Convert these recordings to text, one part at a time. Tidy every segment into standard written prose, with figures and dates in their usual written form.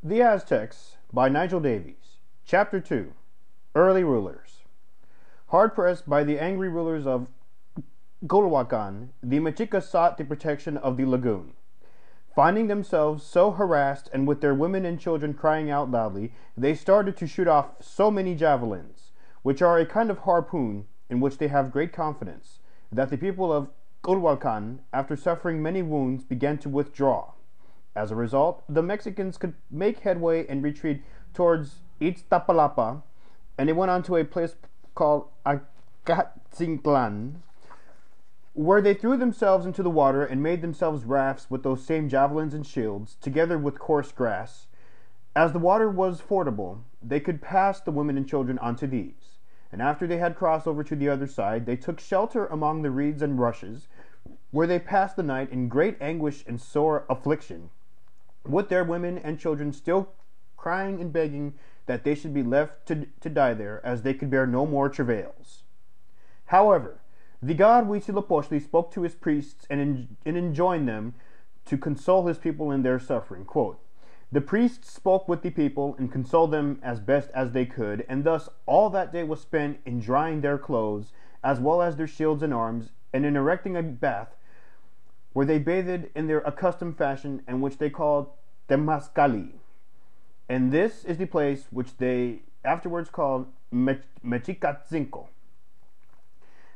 The Aztecs by Nigel Davies. Chapter 2. Early Rulers. Hard pressed by the angry rulers of Culhuacan, the Mexicas sought the protection of the lagoon. Finding themselves so harassed and with their women and children crying out loudly, they started to shoot off so many javelins, which are a kind of harpoon in which they have great confidence, that the people of Culhuacan, after suffering many wounds, began to withdraw. As a result, the Mexicans could make headway and retreat towards Iztapalapa, and they went on to a place called Huitzilihuitl, where they threw themselves into the water and made themselves rafts with those same javelins and shields, together with coarse grass. As the water was fordable, they could pass the women and children onto these, and after they had crossed over to the other side, they took shelter among the reeds and rushes, where they passed the night in great anguish and sore affliction, with their women and children still crying and begging that they should be left to die there, as they could bear no more travails. However, the god Huitzilihuitl spoke to his priests and enjoined them to console his people in their suffering. Quote, "The priests spoke with the people and consoled them as best as they could, and thus all that day was spent in drying their clothes, as well as their shields and arms, and in erecting a bath, where they bathed in their accustomed fashion, and which they called Temazcali. And this is the place which they afterwards called Mexicatzinco.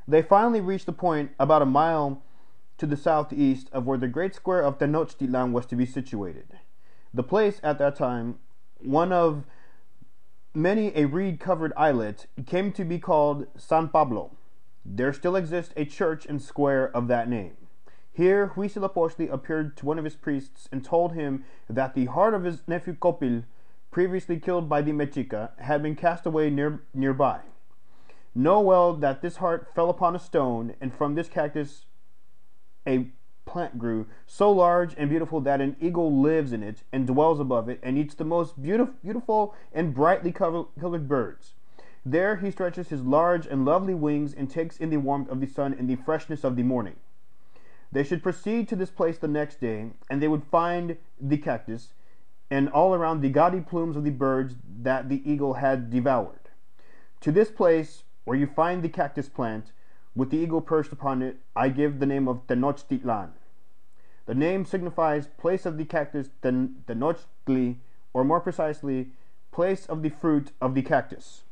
They finally reached the point about a mile to the southeast of where the great square of Tenochtitlan was to be situated. The place at that time, one of many a reed-covered islet, came to be called San Pablo. There still exists a church and square of that name. Here Huitzilihuitl appeared to one of his priests and told him that the heart of his nephew Copil, previously killed by the Mexica, had been cast away nearby. Know well that this heart fell upon a stone, and from this cactus a plant grew, so large and beautiful that an eagle lives in it and dwells above it and eats the most beautiful and brightly colored birds. There he stretches his large and lovely wings and takes in the warmth of the sun and the freshness of the morning. They should proceed to this place the next day, and they would find the cactus, and all around the gaudy plumes of the birds that the eagle had devoured. To this place, where you find the cactus plant, with the eagle perched upon it, I give the name of Tenochtitlan. The name signifies place of the cactus Tenochtli, or more precisely, place of the fruit of the cactus.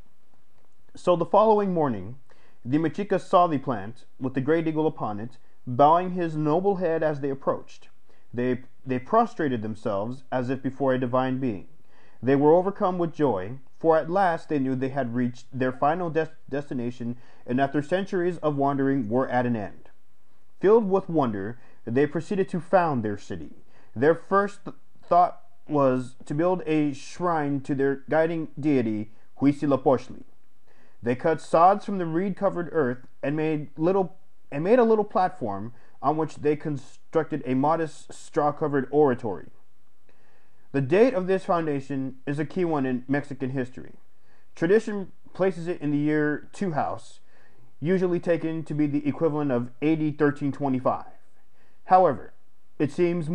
So the following morning, the Mexicas saw the plant, with the great eagle upon it, bowing his noble head as they approached. They prostrated themselves as if before a divine being. They were overcome with joy, for at last they knew they had reached their final destination, and that their centuries of wandering were at an end. Filled with wonder, they proceeded to found their city. Their first thought was to build a shrine to their guiding deity, Huitzilihuitl. They cut sods from the reed-covered earth and made a little platform on which they constructed a modest straw-covered oratory. The date of this foundation is a key one in Mexican history. Tradition places it in the year 2 House, usually taken to be the equivalent of AD 1325. However, it seems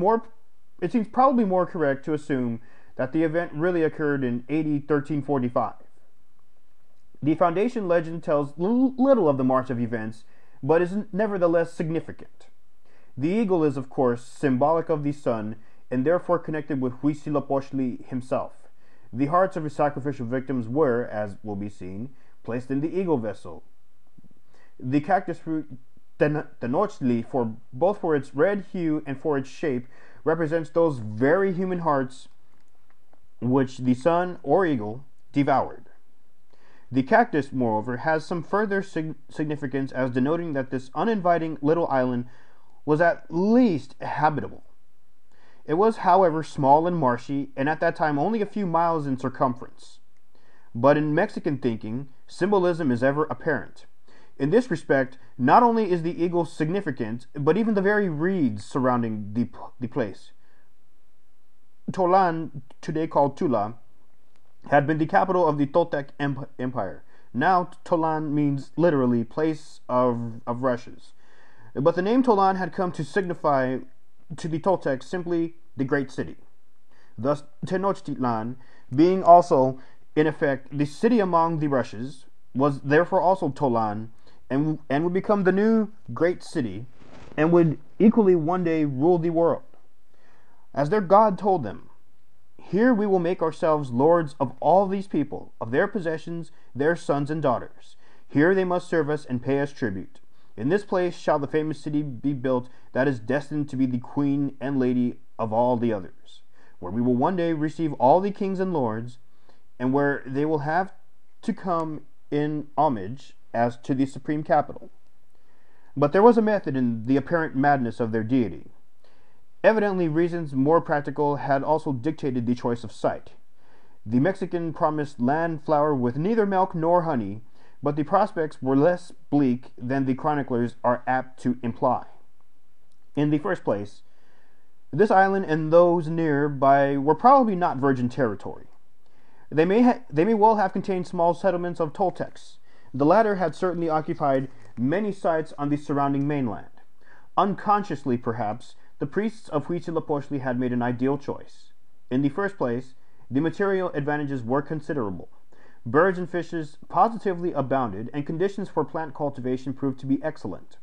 probably more correct to assume that the event really occurred in AD 1345. The foundation legend tells little of the march of events, but is nevertheless significant. The eagle is, of course, symbolic of the sun, and therefore connected with Huitzilihuitl himself. The hearts of his sacrificial victims were, as will be seen, placed in the eagle vessel. The cactus fruit Tenochtli, both for its red hue and for its shape, represents those very human hearts which the sun or eagle devoured. The cactus, moreover, has some further significance as denoting that this uninviting little island was at least habitable. It was, however, small and marshy, and at that time only a few miles in circumference. But in Mexican thinking, symbolism is ever apparent. In this respect, not only is the eagle significant, but even the very reeds surrounding the place. Tolan, today called Tula, had been the capital of the Toltec Empire. Now, Tolan means literally place of rushes. But the name Tolan had come to signify to the Toltecs simply the great city. Thus, Tenochtitlan, being also in effect the city among the rushes, was therefore also Tolan, and would become the new great city, and would equally one day rule the world. As their God told them, "Here we will make ourselves lords of all these people, of their possessions, their sons and daughters. Here they must serve us and pay us tribute. In this place shall the famous city be built that is destined to be the queen and lady of all the others, where we will one day receive all the kings and lords, and where they will have to come in homage as to the supreme capital." But there was a method in the apparent madness of their deity. Evidently, reasons more practical had also dictated the choice of site. The Mexican promised land flour with neither milk nor honey, but the prospects were less bleak than the chroniclers are apt to imply. In the first place, this island and those nearby were probably not virgin territory. They may well have contained small settlements of Toltecs. The latter had certainly occupied many sites on the surrounding mainland. Unconsciously, perhaps, the priests of Huitzilihuitl had made an ideal choice. In the first place, the material advantages were considerable. Birds and fishes positively abounded, and conditions for plant cultivation proved to be excellent.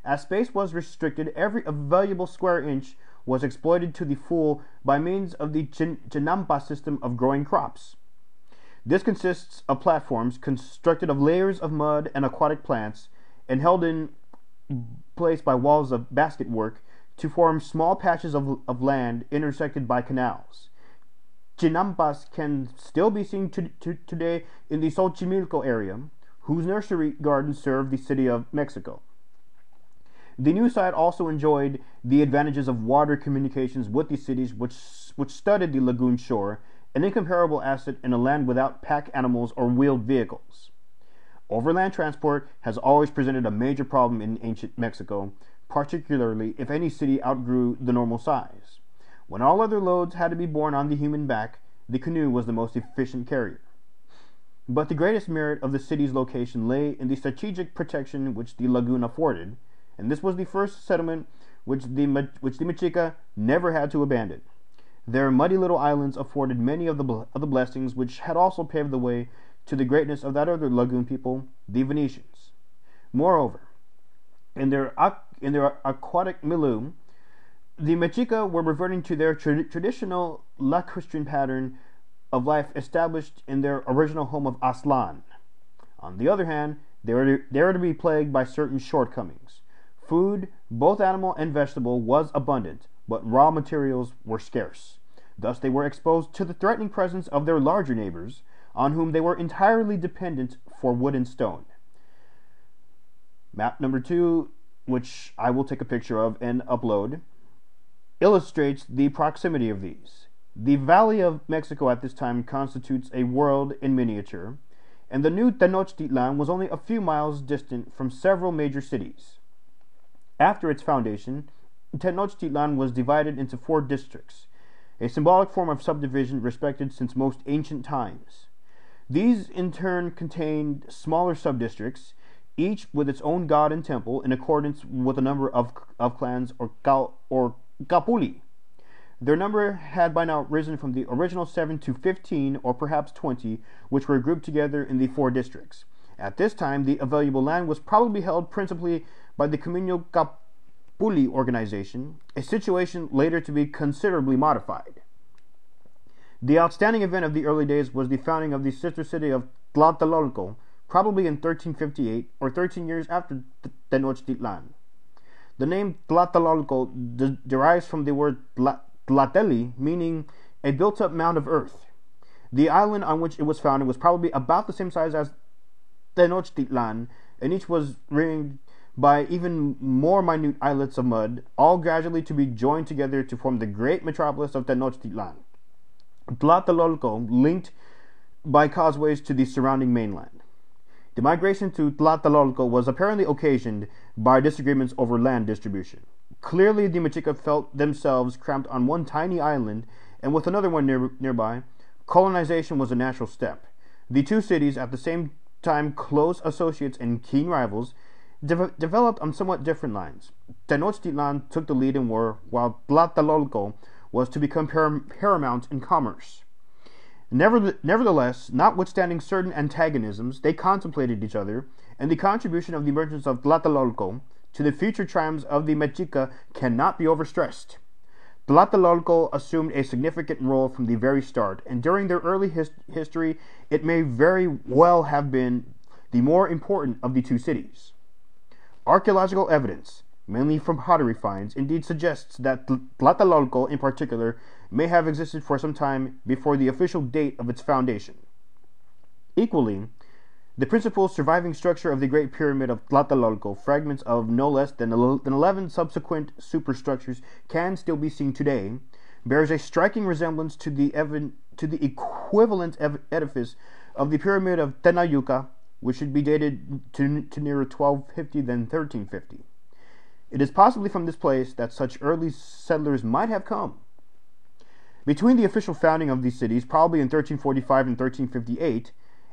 As space was restricted, every available square inch was exploited to the full by means of the Chinampa system of growing crops. This consists of platforms constructed of layers of mud and aquatic plants, and held in place by walls of basketwork to form small patches of land intersected by canals. Chinampas can still be seen today in the Xochimilco area, whose nursery gardens serve the city of Mexico. The new site also enjoyed the advantages of water communications with the cities which studded the lagoon shore, an incomparable asset in a land without pack animals or wheeled vehicles. Overland transport has always presented a major problem in ancient Mexico, particularly if any city outgrew the normal size. When all other loads had to be borne on the human back, the canoe was the most efficient carrier. But the greatest merit of the city's location lay in the strategic protection which the lagoon afforded, and this was the first settlement which the Mexica never had to abandon. Their muddy little islands afforded many of the blessings which had also paved the way to the greatness of that other lagoon people, the Venetians. Moreover, in their aquatic milieu, the Mexica were reverting to their traditional lacustrine pattern of life established in their original home of Aztlan. On the other hand, they were to be plagued by certain shortcomings. Food, both animal and vegetable, was abundant, but raw materials were scarce. Thus they were exposed to the threatening presence of their larger neighbors, on whom they were entirely dependent for wood and stone. Map number 2, which I will take a picture of and upload, illustrates the proximity of these. The Valley of Mexico at this time constitutes a world in miniature, and the new Tenochtitlan was only a few miles distant from several major cities. After its foundation, Tenochtitlan was divided into 4 districts, a symbolic form of subdivision respected since most ancient times. These in turn contained smaller subdistricts, each with its own god and temple in accordance with a number of clans or capuli. Their number had by now risen from the original 7 to 15 or perhaps 20, which were grouped together in the 4 districts. At this time, the available land was probably held principally by the communal capuli organization, a situation later to be considerably modified. The outstanding event of the early days was the founding of the sister city of Tlatelolco, probably in 1358 or 13 years after Tenochtitlan. The name Tlatelolco derives from the word Tlateli, meaning a built-up mound of earth. The island on which it was founded was probably about the same size as Tenochtitlan, and each was ringed by even more minute islets of mud, all gradually to be joined together to form the great metropolis of Tenochtitlan. Tlatelolco linked by causeways to the surrounding mainland. The migration to Tlatelolco was apparently occasioned by disagreements over land distribution. Clearly, the Mexica felt themselves cramped on one tiny island, and with another one nearby, colonization was a natural step. The two cities, at the same time close associates and keen rivals, developed on somewhat different lines. Tenochtitlan took the lead in war, while Tlatelolco was to become paramount in commerce. Nevertheless, notwithstanding certain antagonisms, they contemplated each other, and the contribution of the merchants of Tlatelolco to the future triumphs of the Mexica cannot be overstressed. Tlatelolco assumed a significant role from the very start, and during their early history, it may very well have been the more important of the two cities. Archaeological evidence, mainly from pottery finds, indeed suggests that Tlatelolco in particular may have existed for some time before the official date of its foundation. Equally, the principal surviving structure of the Great Pyramid of Tlatelolco, fragments of no less than 11 subsequent superstructures can still be seen today, bears a striking resemblance to the equivalent edifice of the Pyramid of Tenochtitlan, which should be dated to nearer 1250 than 1350. It is possibly from this place that such early settlers might have come. Between the official founding of these cities, probably in 1345 and 1358,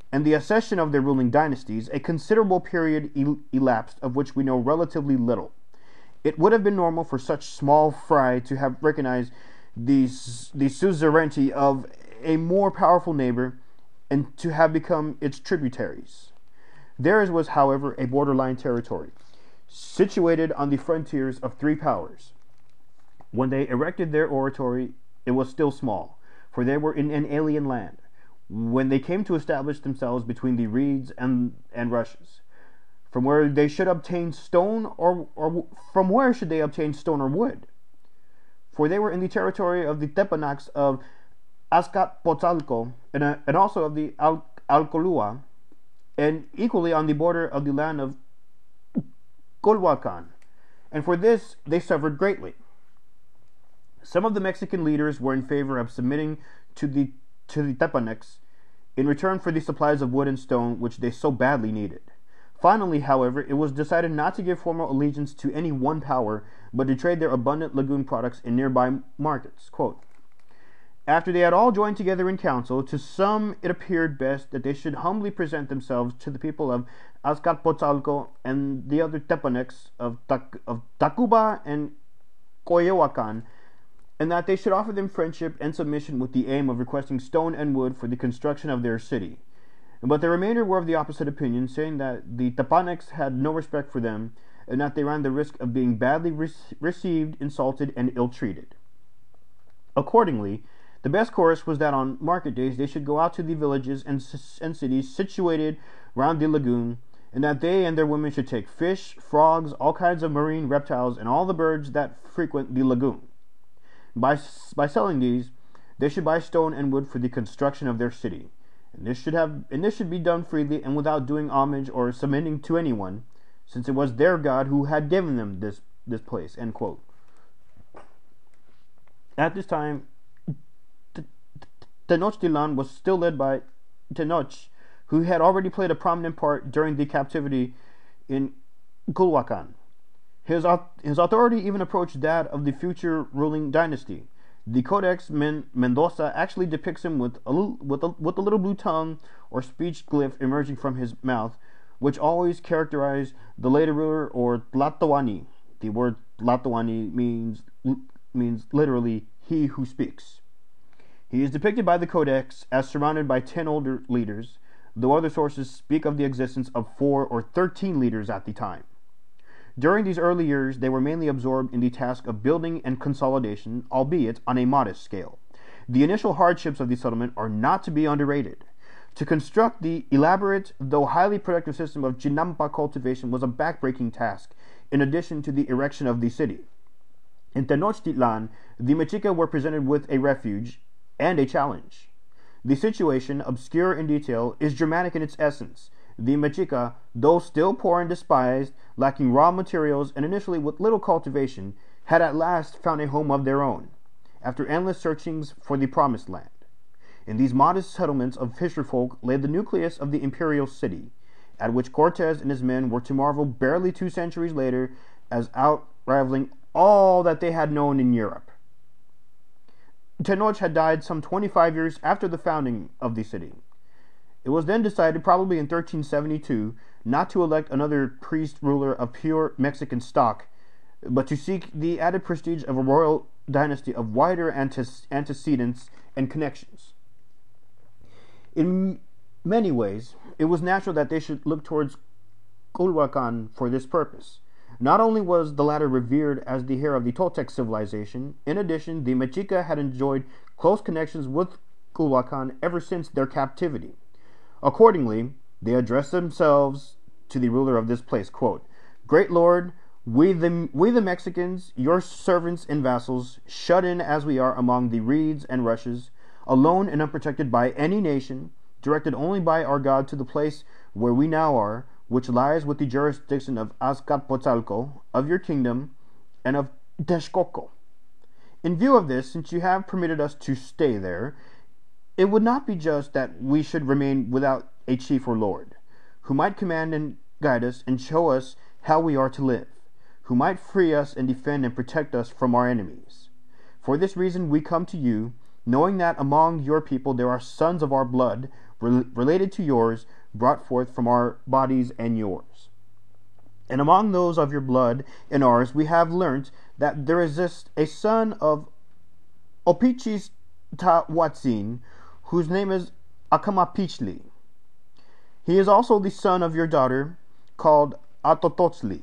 and the accession of their ruling dynasties, a considerable period elapsed of which we know relatively little. It would have been normal for such small fry to have recognized the suzerainty of a more powerful neighbor and to have become its tributaries. Theirs was, however, a borderline territory, situated on the frontiers of three powers. When they erected their oratory, it was still small, for they were in an alien land. When they came to establish themselves between the reeds and rushes, from where they should obtain stone or from where should they obtain stone or wood? For they were in the territory of the Tepanecs of Azcapotzalco and also of the Alcolua, and equally on the border of the land of Culhuacan, and for this they suffered greatly. Some of the Mexican leaders were in favor of submitting to the Tepanecs in return for the supplies of wood and stone which they so badly needed. Finally, however, it was decided not to give formal allegiance to any one power, but to trade their abundant lagoon products in nearby markets. Quote, after they had all joined together in council, to some it appeared best that they should humbly present themselves to the people of Azcapotzalco and the other Tepanecs of Tacuba and Coyoacan, and that they should offer them friendship and submission with the aim of requesting stone and wood for the construction of their city. But the remainder were of the opposite opinion, saying that the Tepanecs had no respect for them, and that they ran the risk of being badly received, insulted, and ill-treated. Accordingly, the best course was that on market days they should go out to the villages and cities situated round the lagoon, and that they and their women should take fish, frogs, all kinds of marine reptiles, and all the birds that frequent the lagoon. By selling these, they should buy stone and wood for the construction of their city, and this should be done freely and without doing homage or submitting to anyone, since it was their God who had given them this place. End quote. At this time, Tenochtitlan was still led by Tenoch, who had already played a prominent part during the captivity in Culhuacan. His authority even approached that of the future ruling dynasty. The Codex Mendoza actually depicts him with a little blue tongue or speech glyph emerging from his mouth, which always characterized the later ruler or Tlatoani. The word Tlatoani means literally he who speaks. He is depicted by the Codex as surrounded by 10 older leaders, though other sources speak of the existence of 4 or 13 leaders at the time. During these early years, they were mainly absorbed in the task of building and consolidation, albeit on a modest scale. The initial hardships of the settlement are not to be underrated. To construct the elaborate, though highly productive system of chinampa cultivation was a backbreaking task, in addition to the erection of the city. In Tenochtitlan, the Mexica were presented with a refuge and a challenge. The situation, obscure in detail, is dramatic in its essence. The Mexica, though still poor and despised, lacking raw materials, and initially with little cultivation, had at last found a home of their own, after endless searchings for the promised land. In these modest settlements of fisherfolk lay the nucleus of the imperial city, at which Cortes and his men were to marvel barely 2 centuries later as outrivaling all that they had known in Europe. Tenoch had died some 25 years after the founding of the city. It was then decided, probably in 1372, not to elect another priest ruler of pure Mexican stock, but to seek the added prestige of a royal dynasty of wider antecedents and connections. In many ways, it was natural that they should look towards Culhuacan for this purpose. Not only was the latter revered as the heir of the Toltec civilization, in addition, the Mexica had enjoyed close connections with Culhuacan ever since their captivity. Accordingly, they addressed themselves to the ruler of this place, quote, "Great Lord, we the Mexicans, your servants and vassals, shut in as we are among the reeds and rushes, alone and unprotected by any nation, directed only by our God to the place where we now are, which lies with the jurisdiction of Azcapotzalco, of your kingdom, and of Texcoco. In view of this, since you have permitted us to stay there, it would not be just that we should remain without a chief or lord, who might command and guide us and show us how we are to live, who might free us and defend and protect us from our enemies. For this reason we come to you, knowing that among your people there are sons of our blood, related to yours, brought forth from our bodies and yours. And among those of your blood and ours we have learnt that there exists a son of Huitzilihuitl, whose name is Acamapichli. He is also the son of your daughter, called Atototzli.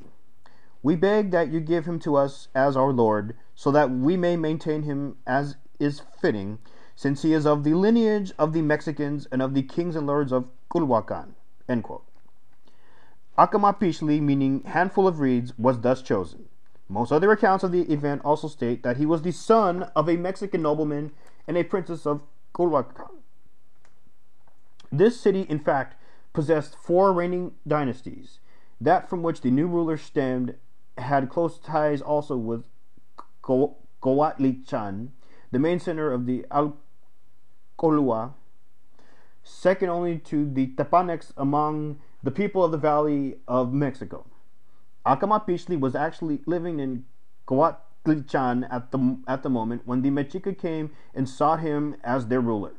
We beg that you give him to us as our lord, so that we may maintain him as is fitting, since he is of the lineage of the Mexicans and of the kings and lords of Culhuacan." End quote. Acamapichli, meaning handful of reeds, was thus chosen. Most other accounts of the event also state that he was the son of a Mexican nobleman and a princess of Culhuacan. This city, in fact, possessed 4 reigning dynasties. That from which the new ruler stemmed had close ties also with Coatlichan, the main center of the Alcolua, second only to the Tepanecs among the people of the Valley of Mexico. Acamapichli was actually living in Coatlichan at the moment when the Mexica came and sought him as their ruler.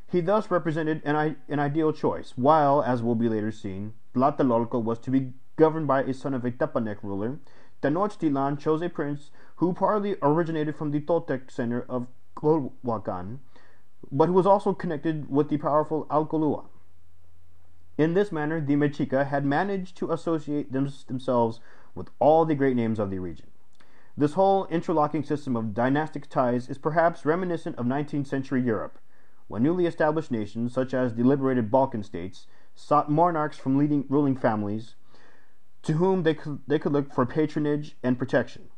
He thus represented an ideal choice, while, as will be later seen, Tlatelolco was to be governed by a son of a Tepanec ruler. Tenochtitlan chose a prince who partly originated from the Toltec center of Culhuacan, but who was also connected with the powerful Alcolua. In this manner, the Mexica had managed to associate themselves with all the great names of the region. This whole interlocking system of dynastic ties is perhaps reminiscent of 19th century Europe, when newly established nations, such as the liberated Balkan states, sought monarchs from ruling families to whom they could look for patronage and protection.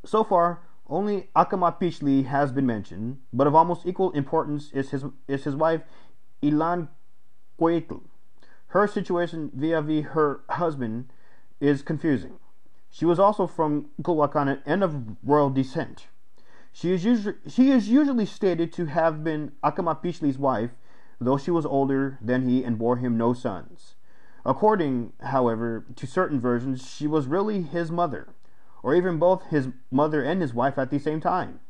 So far, only Acamapichli has been mentioned, but of almost equal importance is his wife Tlatelolco. Her situation vis-a-vis her husband is confusing. She was also from Culhuacan and of royal descent. She is usually stated to have been Acamapichli's wife, though she was older than he and bore him no sons. According, however, to certain versions, she was really his mother, or even both his mother and his wife at the same time.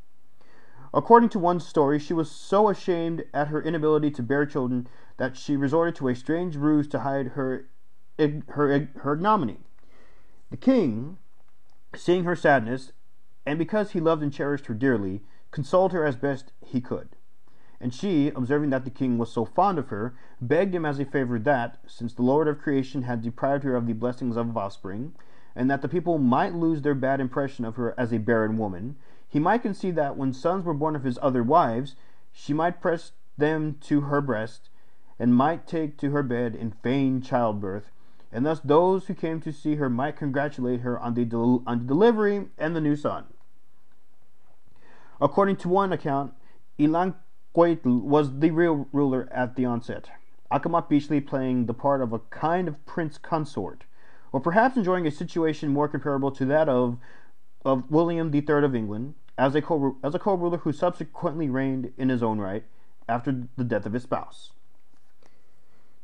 According to one story, she was so ashamed at her inability to bear children that she resorted to a strange ruse to hide her ignominy. The king, seeing her sadness, and because he loved and cherished her dearly, consoled her as best he could. And she, observing that the king was so fond of her, begged him as a favor that, since the Lord of creation had deprived her of the blessings of offspring, and that the people might lose their bad impression of her as a barren woman, he might concede that when sons were born of his other wives, she might press them to her breast, and might take to her bed in feigned childbirth, and thus those who came to see her might congratulate her on the delivery and the new son. According to one account, Tlatelolco was the real ruler at the onset, Acamapichli playing the part of a kind of prince consort, or perhaps enjoying a situation more comparable to that of William III of England, as a co-ruler who subsequently reigned in his own right after the death of his spouse.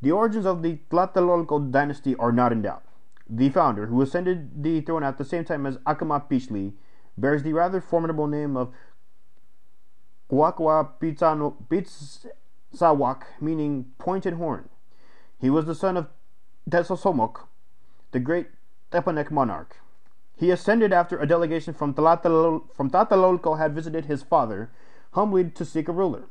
The origins of the Tlatelolco dynasty are not in doubt. The founder, who ascended the throne at the same time as Acamapichli, bears the rather formidable name of Pitzawak, meaning pointed horn. He was the son of Tetzcoco, the great Tepanec monarch. He ascended after a delegation from Tlatelolco had visited his father, humbly to seek a ruler.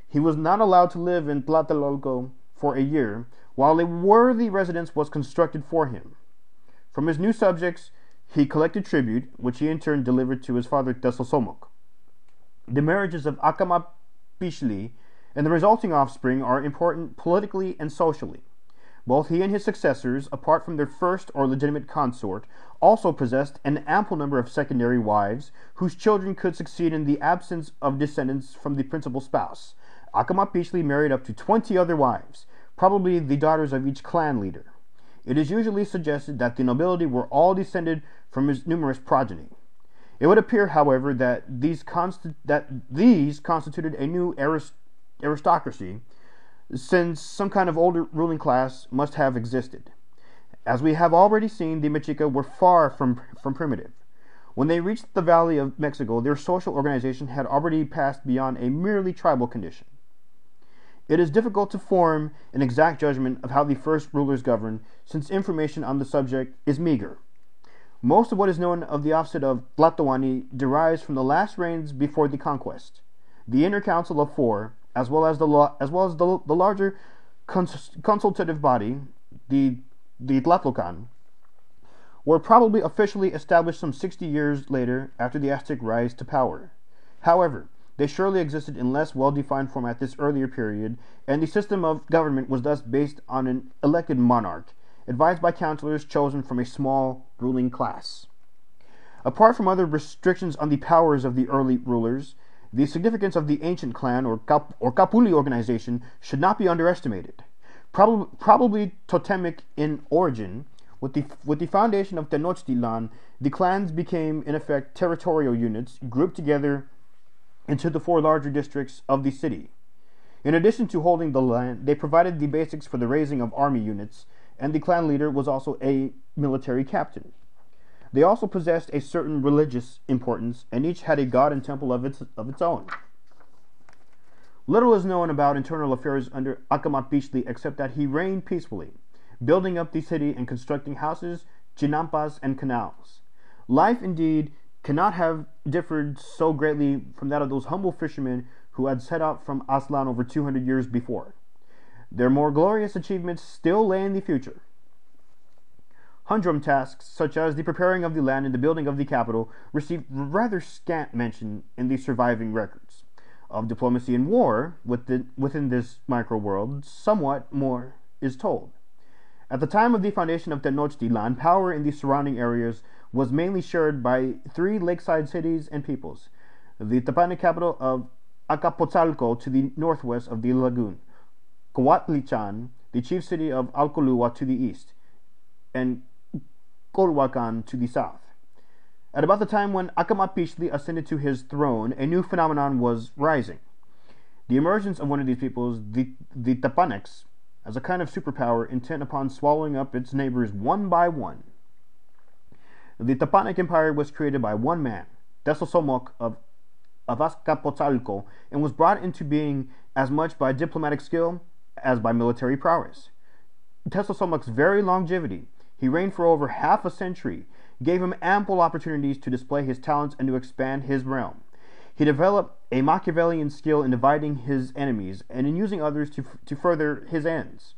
He was not allowed to live in Tlatelolco for a year, while a worthy residence was constructed for him. From his new subjects, he collected tribute, which he in turn delivered to his father Tesosomoc. The marriages of Acamapixtli and the resulting offspring are important politically and socially. Both he and his successors, apart from their first or legitimate consort, also possessed an ample number of secondary wives, whose children could succeed in the absence of descendants from the principal spouse. Acamapixtli married up to 20 other wives, probably the daughters of each clan leader. It is usually suggested that the nobility were all descended from his numerous progeny. It would appear, however, that these constituted a new aristocracy, since some kind of older ruling class must have existed. As we have already seen, the Mexica were far from primitive. When they reached the Valley of Mexico, their social organization had already passed beyond a merely tribal condition. It is difficult to form an exact judgment of how the first rulers governed, since information on the subject is meager. Most of what is known of the offset of Tlatoani derives from the last reigns before the conquest. The Inner Council of Four, as well as the larger consultative body, the Tlatelolcan, were probably officially established some 60 years later after the Aztec rise to power. However, they surely existed in less well-defined form at this earlier period, and the system of government was thus based on an elected monarch, advised by counselors chosen from a small ruling class. Apart from other restrictions on the powers of the early rulers, the significance of the ancient clan or Kapuli organization should not be underestimated. Probably totemic in origin, with the foundation of Tenochtitlan, the clans became in effect territorial units grouped together into the four larger districts of the city. In addition to holding the land, they provided the basics for the raising of army units, and the clan leader was also a military captain. They also possessed a certain religious importance, and each had a god and temple of its own. Little is known about internal affairs under Acamapixtli except that he reigned peacefully, building up the city and constructing houses, chinampas, and canals. Life, indeed, cannot have differed so greatly from that of those humble fishermen who had set out from Aztlan over 200 years before. Their more glorious achievements still lay in the future. Humdrum tasks, such as the preparing of the land and the building of the capital, received rather scant mention in the surviving records. Of diplomacy and war within this micro-world, somewhat more is told. At the time of the foundation of Tenochtitlan, power in the surrounding areas was mainly shared by three lakeside cities and peoples: the Tepanec capital of Azcapotzalco to the northwest of the lagoon, Coatlichan, the chief city of Alcolua to the east, and Colhuacan to the south. At about the time when Acamapixtli ascended to his throne, a new phenomenon was rising: the emergence of one of these peoples, the Tepanecs, as a kind of superpower intent upon swallowing up its neighbors one by one. The Tepanec Empire was created by one man, Tesosomoc of Azcapotzalco, and was brought into being as much by diplomatic skill as by military prowess. Tesosomoc's very longevity, he reigned for over half a century, gave him ample opportunities to display his talents and to expand his realm. He developed a Machiavellian skill in dividing his enemies and in using others to further his ends.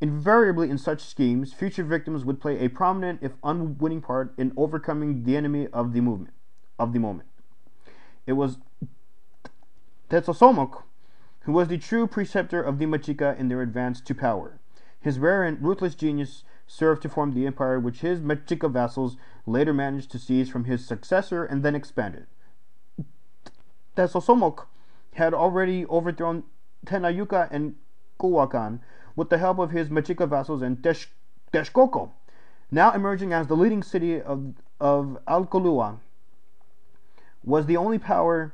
Invariably in such schemes, future victims would play a prominent, if unwitting part in overcoming the enemy of the moment. It was Tesosomoc who was the true preceptor of the Mexica in their advance to power. His rare and ruthless genius served to form the empire which his Mexica vassals later managed to seize from his successor and then expanded. Tesosomoc had already overthrown Tenayuca and Culhuacan with the help of his Mexica vassals, and Texcoco, now emerging as the leading city of Alcolua, was the only power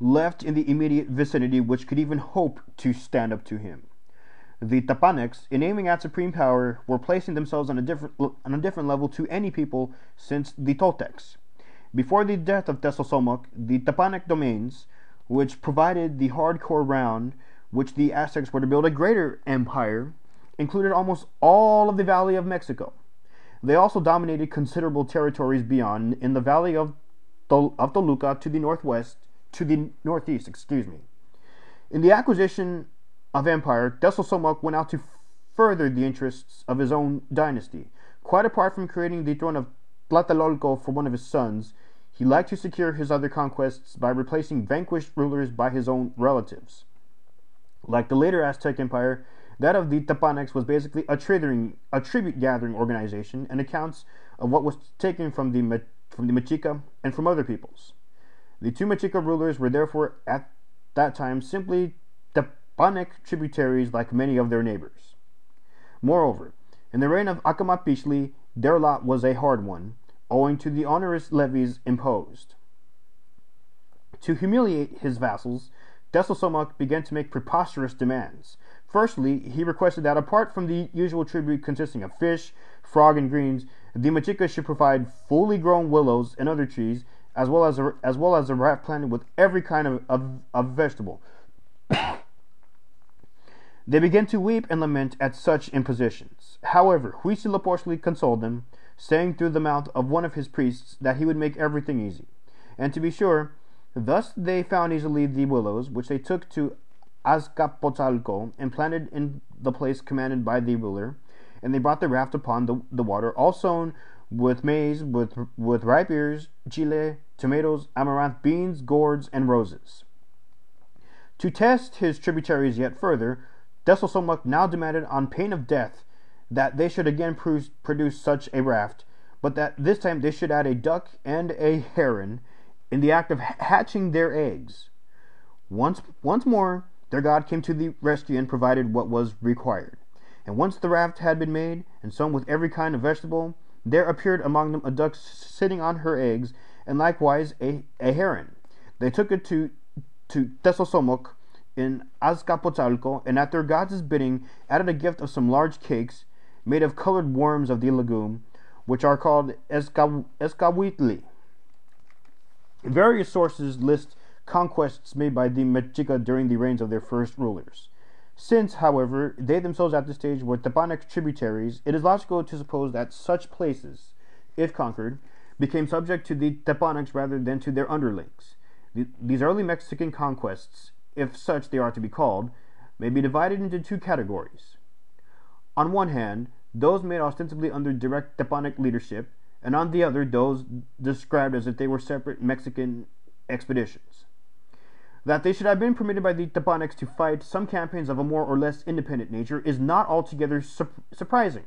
left in the immediate vicinity which could even hope to stand up to him. The Tepanecs, in aiming at supreme power, were placing themselves on a different level to any people since the Toltecs. Before the death of Tesosomoc, the Tepanec domains, which provided the hardcore ground which the Aztecs were to build a greater empire, included almost all of the Valley of Mexico. They also dominated considerable territories beyond, in the valley of Toluca to the northeast. In the acquisition of empire, Tenochtitlan went out to further the interests of his own dynasty. Quite apart from creating the throne of Tlatelolco for one of his sons, he liked to secure his other conquests by replacing vanquished rulers by his own relatives. Like the later Aztec Empire, that of the Tepanecs was basically a tribute-gathering organization, and accounts of what was taken from the Mexica and from other peoples. The two Mexica rulers were therefore at that time simply Tepanec tributaries like many of their neighbors. Moreover, in the reign of Acamapichtli, their lot was a hard one, owing to the onerous levies imposed. To humiliate his vassals, Tenochtitlan began to make preposterous demands. Firstly, he requested that apart from the usual tribute consisting of fish, frog, and greens, the Mexica should provide fully grown willows and other trees, as well as a raft planted with every kind of vegetable. They began to weep and lament at such impositions. However, Huitzilihuitl consoled them, saying through the mouth of one of his priests that he would make everything easy. And to be sure, thus they found easily the willows, which they took to Azcapotzalco and planted in the place commanded by the ruler, and they brought the raft upon the water, all sown with maize, with ripe ears, chile, tomatoes, amaranth, beans, gourds, and roses. To test his tributaries yet further, Tenochtitlan now demanded on pain of death that they should again produce such a raft, but that this time they should add a duck and a heron in the act of hatching their eggs. Once more, their god came to the rescue and provided what was required. And once the raft had been made and sown with every kind of vegetable, there appeared among them a duck sitting on her eggs, and likewise a heron. They took it to Tenochtitlan in Azcapotzalco, and at their god's bidding added a gift of some large cakes made of colored worms of the legume, which are called escahuitli. Various sources list conquests made by the Mexica during the reigns of their first rulers. Since, however, they themselves at this stage were Tepanec tributaries, it is logical to suppose that such places, if conquered, became subject to the Tepanecs rather than to their underlings. These early Mexican conquests, if such they are to be called, may be divided into two categories. On one hand, those made ostensibly under direct Tepanec leadership, and on the other, those described as if they were separate Mexican expeditions. That they should have been permitted by the Tepanecs to fight some campaigns of a more or less independent nature is not altogether surprising.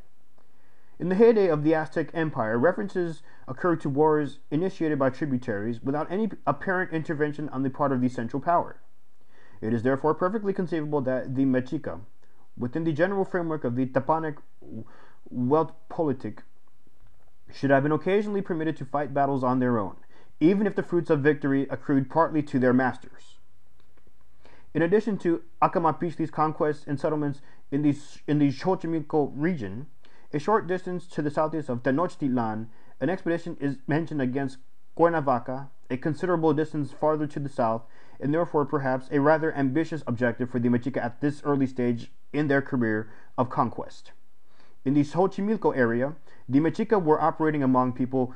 In the heyday of the Aztec Empire, references occur to wars initiated by tributaries without any apparent intervention on the part of the central power. It is therefore perfectly conceivable that the Mexica, within the general framework of the Tepanec Weltpolitik, should have been occasionally permitted to fight battles on their own, even if the fruits of victory accrued partly to their masters. In addition to Acamapichtli's conquests and settlements in the Xochimilco region, a short distance to the southeast of Tenochtitlan, an expedition is mentioned against Cuernavaca, a considerable distance farther to the south, and therefore perhaps a rather ambitious objective for the Mexica at this early stage in their career of conquest. In the Xochimilco area, the Mexica were operating among people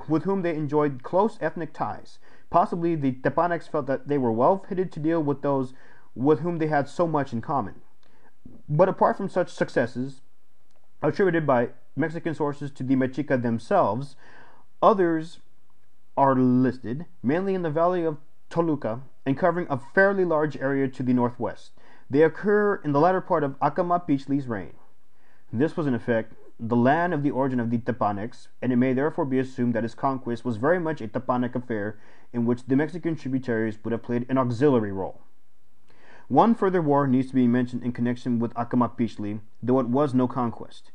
with whom they enjoyed close ethnic ties. Possibly the Tepanecs felt that they were well fitted to deal with those with whom they had so much in common. But apart from such successes, attributed by Mexican sources to the Mexica themselves, others are listed, mainly in the valley of Toluca, and covering a fairly large area to the northwest. They occur in the latter part of Acamapichtli's reign. This was in effect the land of the origin of the Tepanecs, and it may therefore be assumed that his conquest was very much a Tepanec affair in which the Mexican tributaries would have played an auxiliary role. One further war needs to be mentioned in connection with Acamapichtli, though it was no conquest.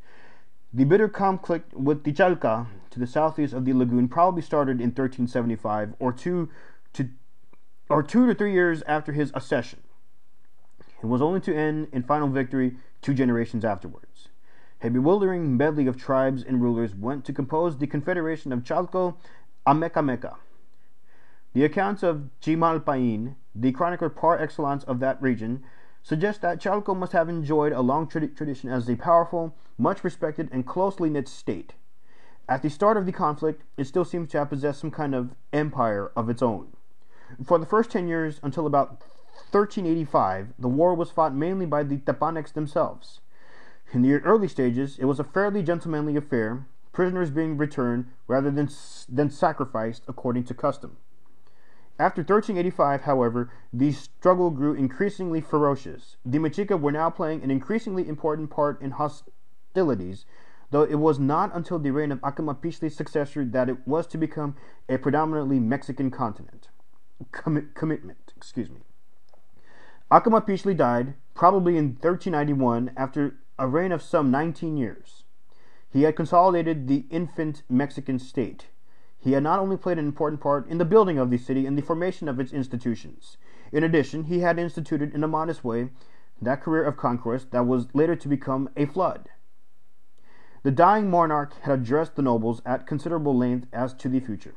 The bitter conflict with Tichalca to the southeast of the lagoon probably started in 1375 or two to 3 years after his accession, and was only to end in final victory 2 generations afterwards. A bewildering medley of tribes and rulers went to compose the Confederation of Chalco Amecameca. The accounts of Chimalpopoca, the chronicler par excellence of that region, suggest that Chalco must have enjoyed a long tradition as a powerful, much respected, and closely knit state. At the start of the conflict, it still seems to have possessed some kind of empire of its own. For the first 10 years, until about 1385, the war was fought mainly by the Tepanecs themselves. In the early stages, it was a fairly gentlemanly affair, prisoners being returned rather than sacrificed according to custom. After 1385, however, the struggle grew increasingly ferocious. The Mexica were now playing an increasingly important part in hostilities, though it was not until the reign of Acamapichtli's successor that it was to become a predominantly Mexican commitment. Acamapichtli died, probably in 1391, after a reign of some 19 years. He had consolidated the infant Mexican state. He had not only played an important part in the building of the city and the formation of its institutions. In addition, he had instituted in a modest way that career of conquest that was later to become a flood. The dying monarch had addressed the nobles at considerable length as to the future.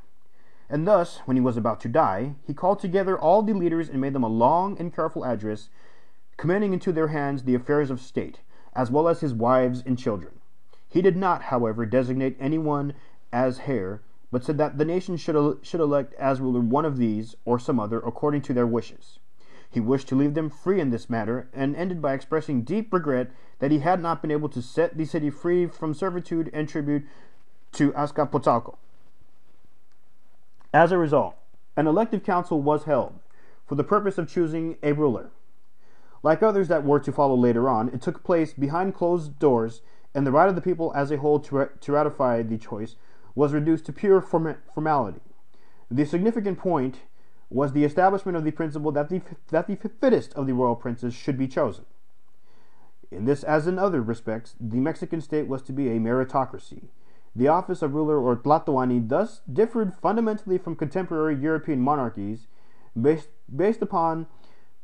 And thus, when he was about to die, he called together all the leaders and made them a long and careful address, commending into their hands the affairs of state, as well as his wives and children. He did not, however, designate anyone as heir, but said that the nation should elect as ruler one of these or some other according to their wishes. He wished to leave them free in this matter, and ended by expressing deep regret that he had not been able to set the city free from servitude and tribute to Azcapotzalco. As a result, an elective council was held for the purpose of choosing a ruler. Like others that were to follow later on, it took place behind closed doors, and the right of the people as a whole to ratify the choice was reduced to pure formality. The significant point was the establishment of the principle that the fittest of the royal princes should be chosen. In this, as in other respects, the Mexican state was to be a meritocracy. The office of ruler or Tlatoani thus differed fundamentally from contemporary European monarchies based upon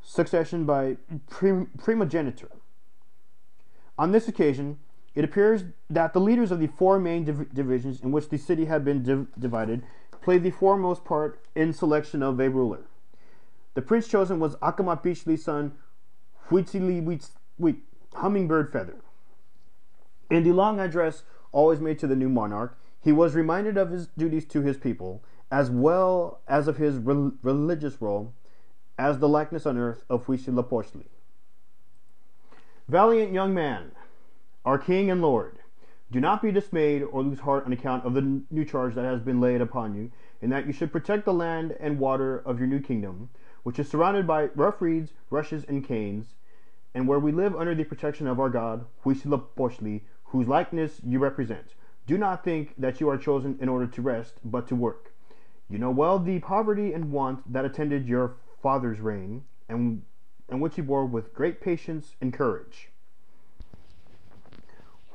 succession by primogeniture. On this occasion, it appears that the leaders of the four main divisions in which the city had been divided played the foremost part in selection of a ruler. The prince chosen was Acamapichtli's son Huitzilihuitl, Hummingbird Feather. In the long address always made to the new monarch, he was reminded of his duties to his people, as well as of his religious role as the likeness on earth of Huitzilihuitl. Valiant young man, our king and lord, do not be dismayed or lose heart on account of the new charge that has been laid upon you, in that you should protect the land and water of your new kingdom, which is surrounded by rough reeds, rushes, and canes, and where we live under the protection of our God, Huitzilihuitl, whose likeness you represent. Do not think that you are chosen in order to rest, but to work. You know well the poverty and want that attended your father's reign, and which he bore with great patience and courage.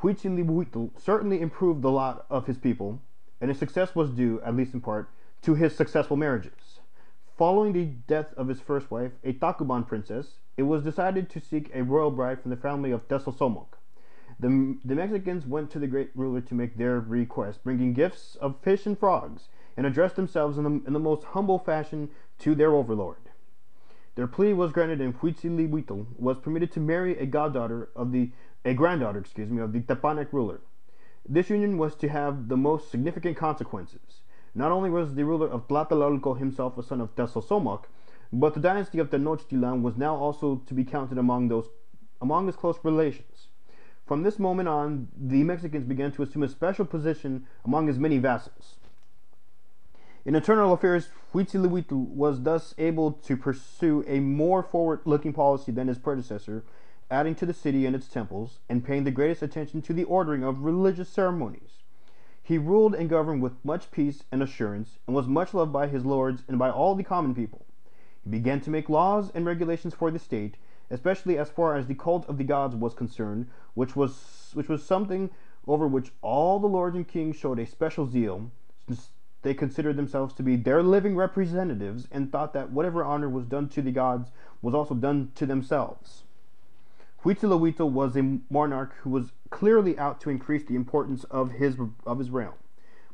Huitzilihuitl certainly improved the lot of his people, and his success was due, at least in part, to his successful marriages. Following the death of his first wife, a Tacuban princess, it was decided to seek a royal bride from the family of Tenochtitlan. The Mexicans went to the great ruler to make their request, bringing gifts of fish and frogs, and addressed themselves in the most humble fashion to their overlord. Their plea was granted, and Huitzilihuitl was permitted to marry a granddaughter of the Tepanec ruler. This union was to have the most significant consequences. Not only was the ruler of Tlatelolco himself a son of Tenochtitlan, but the dynasty of Tenochtitlan was now also to be counted among his close relations. From this moment on, the Mexicans began to assume a special position among his many vassals. In internal affairs, Huitzilihuitl was thus able to pursue a more forward-looking policy than his predecessor, adding to the city and its temples, and paying the greatest attention to the ordering of religious ceremonies. He ruled and governed with much peace and assurance, and was much loved by his lords and by all the common people. He began to make laws and regulations for the state, especially as far as the cult of the gods was concerned, which was something over which all the lords and kings showed a special zeal, since they considered themselves to be their living representatives, and thought that whatever honor was done to the gods was also done to themselves. Huitzilihuitl was a monarch who was clearly out to increase the importance of his realm,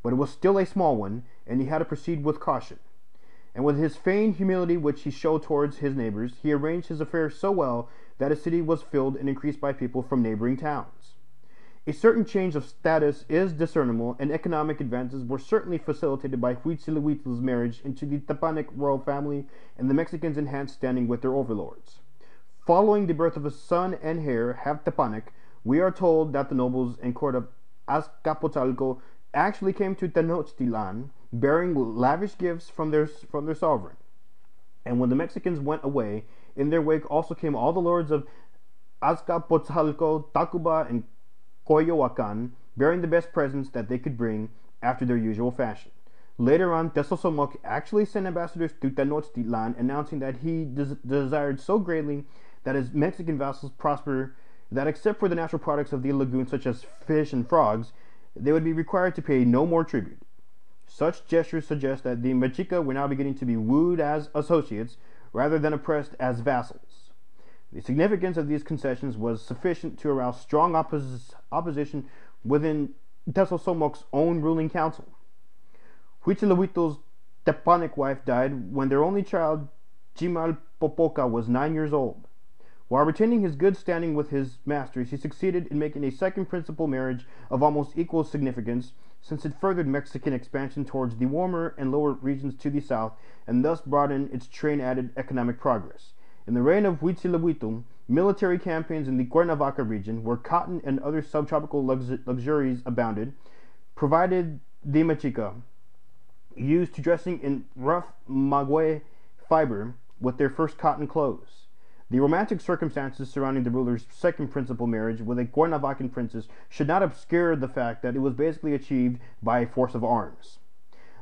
but it was still a small one, and he had to proceed with caution. And with his feigned humility which he showed towards his neighbors, he arranged his affairs so well that his city was filled and increased by people from neighboring towns. A certain change of status is discernible, and economic advances were certainly facilitated by Huitzilihuitl's marriage into the Tepanec royal family, and the Mexicans' enhanced standing with their overlords. Following the birth of a son and heir, half Tepanec, we are told that the nobles and court of Azcapotzalco actually came to Tenochtitlan, bearing lavish gifts from their sovereign. And when the Mexicans went away, in their wake also came all the lords of Azcapotzalco, Tacuba, and Coyoacan, bearing the best presents that they could bring after their usual fashion. Later on, Tezosomoc actually sent ambassadors to Tenochtitlan, announcing that he desired so greatly that his Mexican vassals prosper that except for the natural products of the lagoon, such as fish and frogs, they would be required to pay no more tribute. Such gestures suggest that the Mexica were now beginning to be wooed as associates rather than oppressed as vassals. The significance of these concessions was sufficient to arouse strong opposition within Tezosomoc's own ruling council. Huitzilihuitl's Tepanec wife died when their only child, Chimalpopoca, was 9 years old. While retaining his good standing with his masters, he succeeded in making a second principal marriage of almost equal significance, since it furthered Mexican expansion towards the warmer and lower regions to the south, and thus brought in its train-added economic progress. In the reign of Huitzilihuitl, military campaigns in the Cuernavaca region, where cotton and other subtropical luxuries abounded, provided the Mexica, used to dressing in rough maguey fiber with their first cotton clothes. The romantic circumstances surrounding the ruler's second principal marriage with a Cuernavacan princess should not obscure the fact that it was basically achieved by force of arms.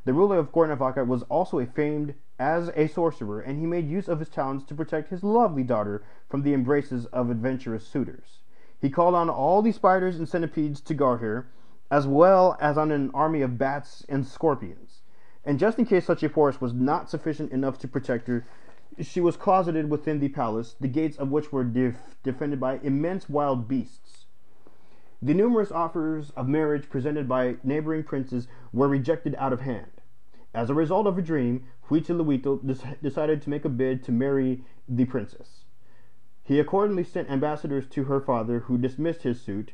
The ruler of Cuernavaca was also famed as a sorcerer, and he made use of his talents to protect his lovely daughter from the embraces of adventurous suitors. He called on all the spiders and centipedes to guard her, as well as on an army of bats and scorpions. And just in case such a force was not sufficient enough to protect her, she was closeted within the palace, the gates of which were defended by immense wild beasts. The numerous offers of marriage presented by neighboring princes were rejected out of hand. As a result of a dream, Huitzilihuitl decided to make a bid to marry the princess. He accordingly sent ambassadors to her father, who dismissed his suit,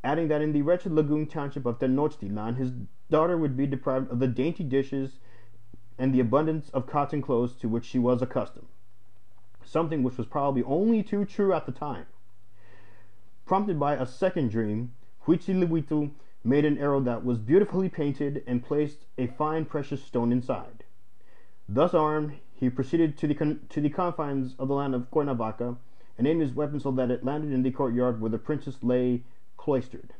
adding that in the wretched lagoon township of Tenochtitlan, his daughter would be deprived of the dainty dishes and the abundance of cotton clothes to which she was accustomed, something which was probably only too true at the time. Prompted by a second dream, Huitzilihuitl made an arrow that was beautifully painted and placed a fine precious stone inside. Thus armed, he proceeded to the confines of the land of Cuernavaca and aimed his weapon so that it landed in the courtyard where the princess lay cloistered.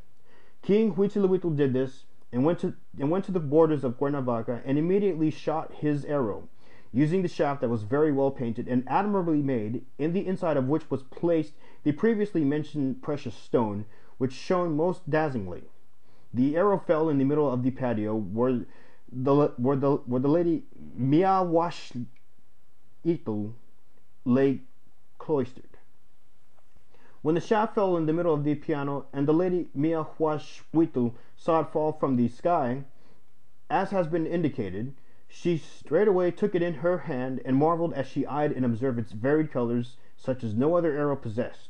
King Huitzilihuitl did this and went to the borders of Cuernavaca and immediately shot his arrow, using the shaft that was very well painted and admirably made, in the inside of which was placed the previously mentioned precious stone, which shone most dazzlingly. The arrow fell in the middle of the patio where the lady Huitzilihuitl lay cloistered. When the shaft fell in the middle of the piano, and the lady Huitzilihuitl saw it fall from the sky, as has been indicated, she straightway took it in her hand and marveled as she eyed and observed its varied colors, such as no other arrow possessed.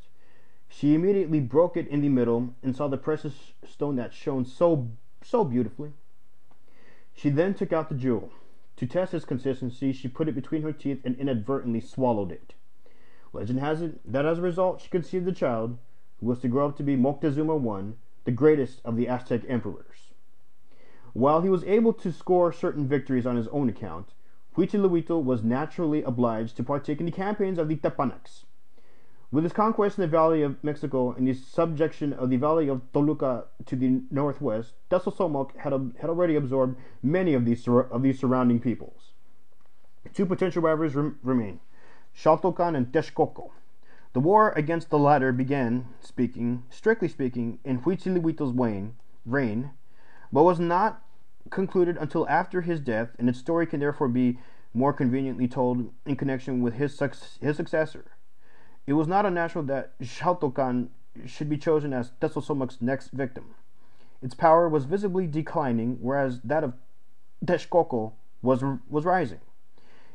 She immediately broke it in the middle and saw the precious stone that shone so beautifully. She then took out the jewel. To test its consistency, she put it between her teeth and inadvertently swallowed it. Legend has it that as a result she conceived a child who was to grow up to be Moctezuma I, the greatest of the Aztec emperors. While he was able to score certain victories on his own account, Huitzilihuitl was naturally obliged to partake in the campaigns of the Tepanecs. With his conquest in the Valley of Mexico and the subjection of the Valley of Toluca to the northwest, Tezosomoc had already absorbed many of these surrounding peoples. Two potential rivals remain, Xaltocan and Texcoco. The war against the latter began, strictly speaking, in Huitzilihuitl's reign, but was not concluded until after his death, and its story can therefore be more conveniently told in connection with his successor. It was not unnatural that Xaltocan should be chosen as Tezosomoc's next victim. Its power was visibly declining, whereas that of Texcoco was rising.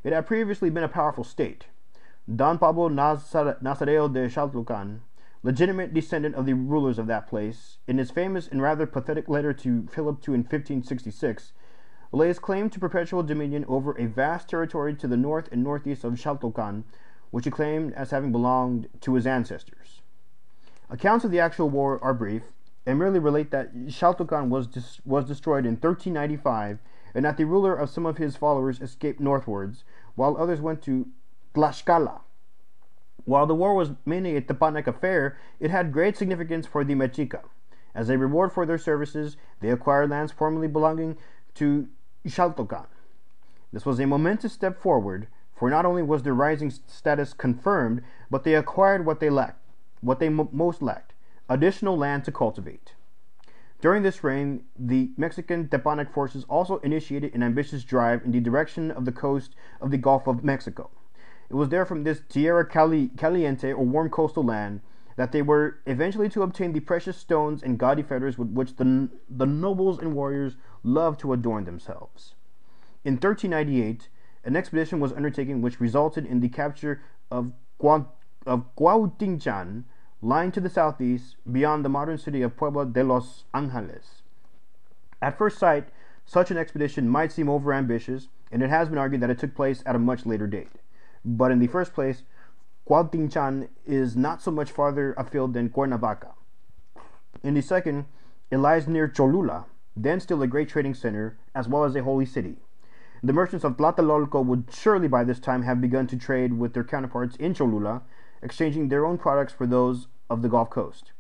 It had previously been a powerful state. Don Pablo Nazareo de Xaltocan legitimate descendant of the rulers of that place, in his famous and rather pathetic letter to Philip II in 1566, lays claim to perpetual dominion over a vast territory to the north and northeast of Tlatelolco, which he claimed as having belonged to his ancestors. Accounts of the actual war are brief, and merely relate that Tlatelolco was destroyed in 1395, and that the ruler of some of his followers escaped northwards, while others went to Tlaxcala. While the war was mainly a Tepanec affair, it had great significance for the Mexica. As a reward for their services, they acquired lands formerly belonging to Tlatelolco. This was a momentous step forward, for not only was their rising status confirmed, but they acquired what they lacked, most lacked, additional land to cultivate. During this reign, the Mexican Tepanec forces also initiated an ambitious drive in the direction of the coast of the Gulf of Mexico. It was there from this Tierra Caliente, or warm coastal land, that they were eventually to obtain the precious stones and gaudy feathers with which the nobles and warriors loved to adorn themselves. In 1398, an expedition was undertaken which resulted in the capture of Cuautinchan, lying to the southeast beyond the modern city of Puebla de los Angeles. At first sight, such an expedition might seem overambitious, and it has been argued that it took place at a much later date. But in the first place, Cuautinchan is not so much farther afield than Cuernavaca. In the second, it lies near Cholula, then still a great trading center, as well as a holy city. The merchants of Tlatelolco would surely by this time have begun to trade with their counterparts in Cholula, exchanging their own products for those of the Gulf Coast.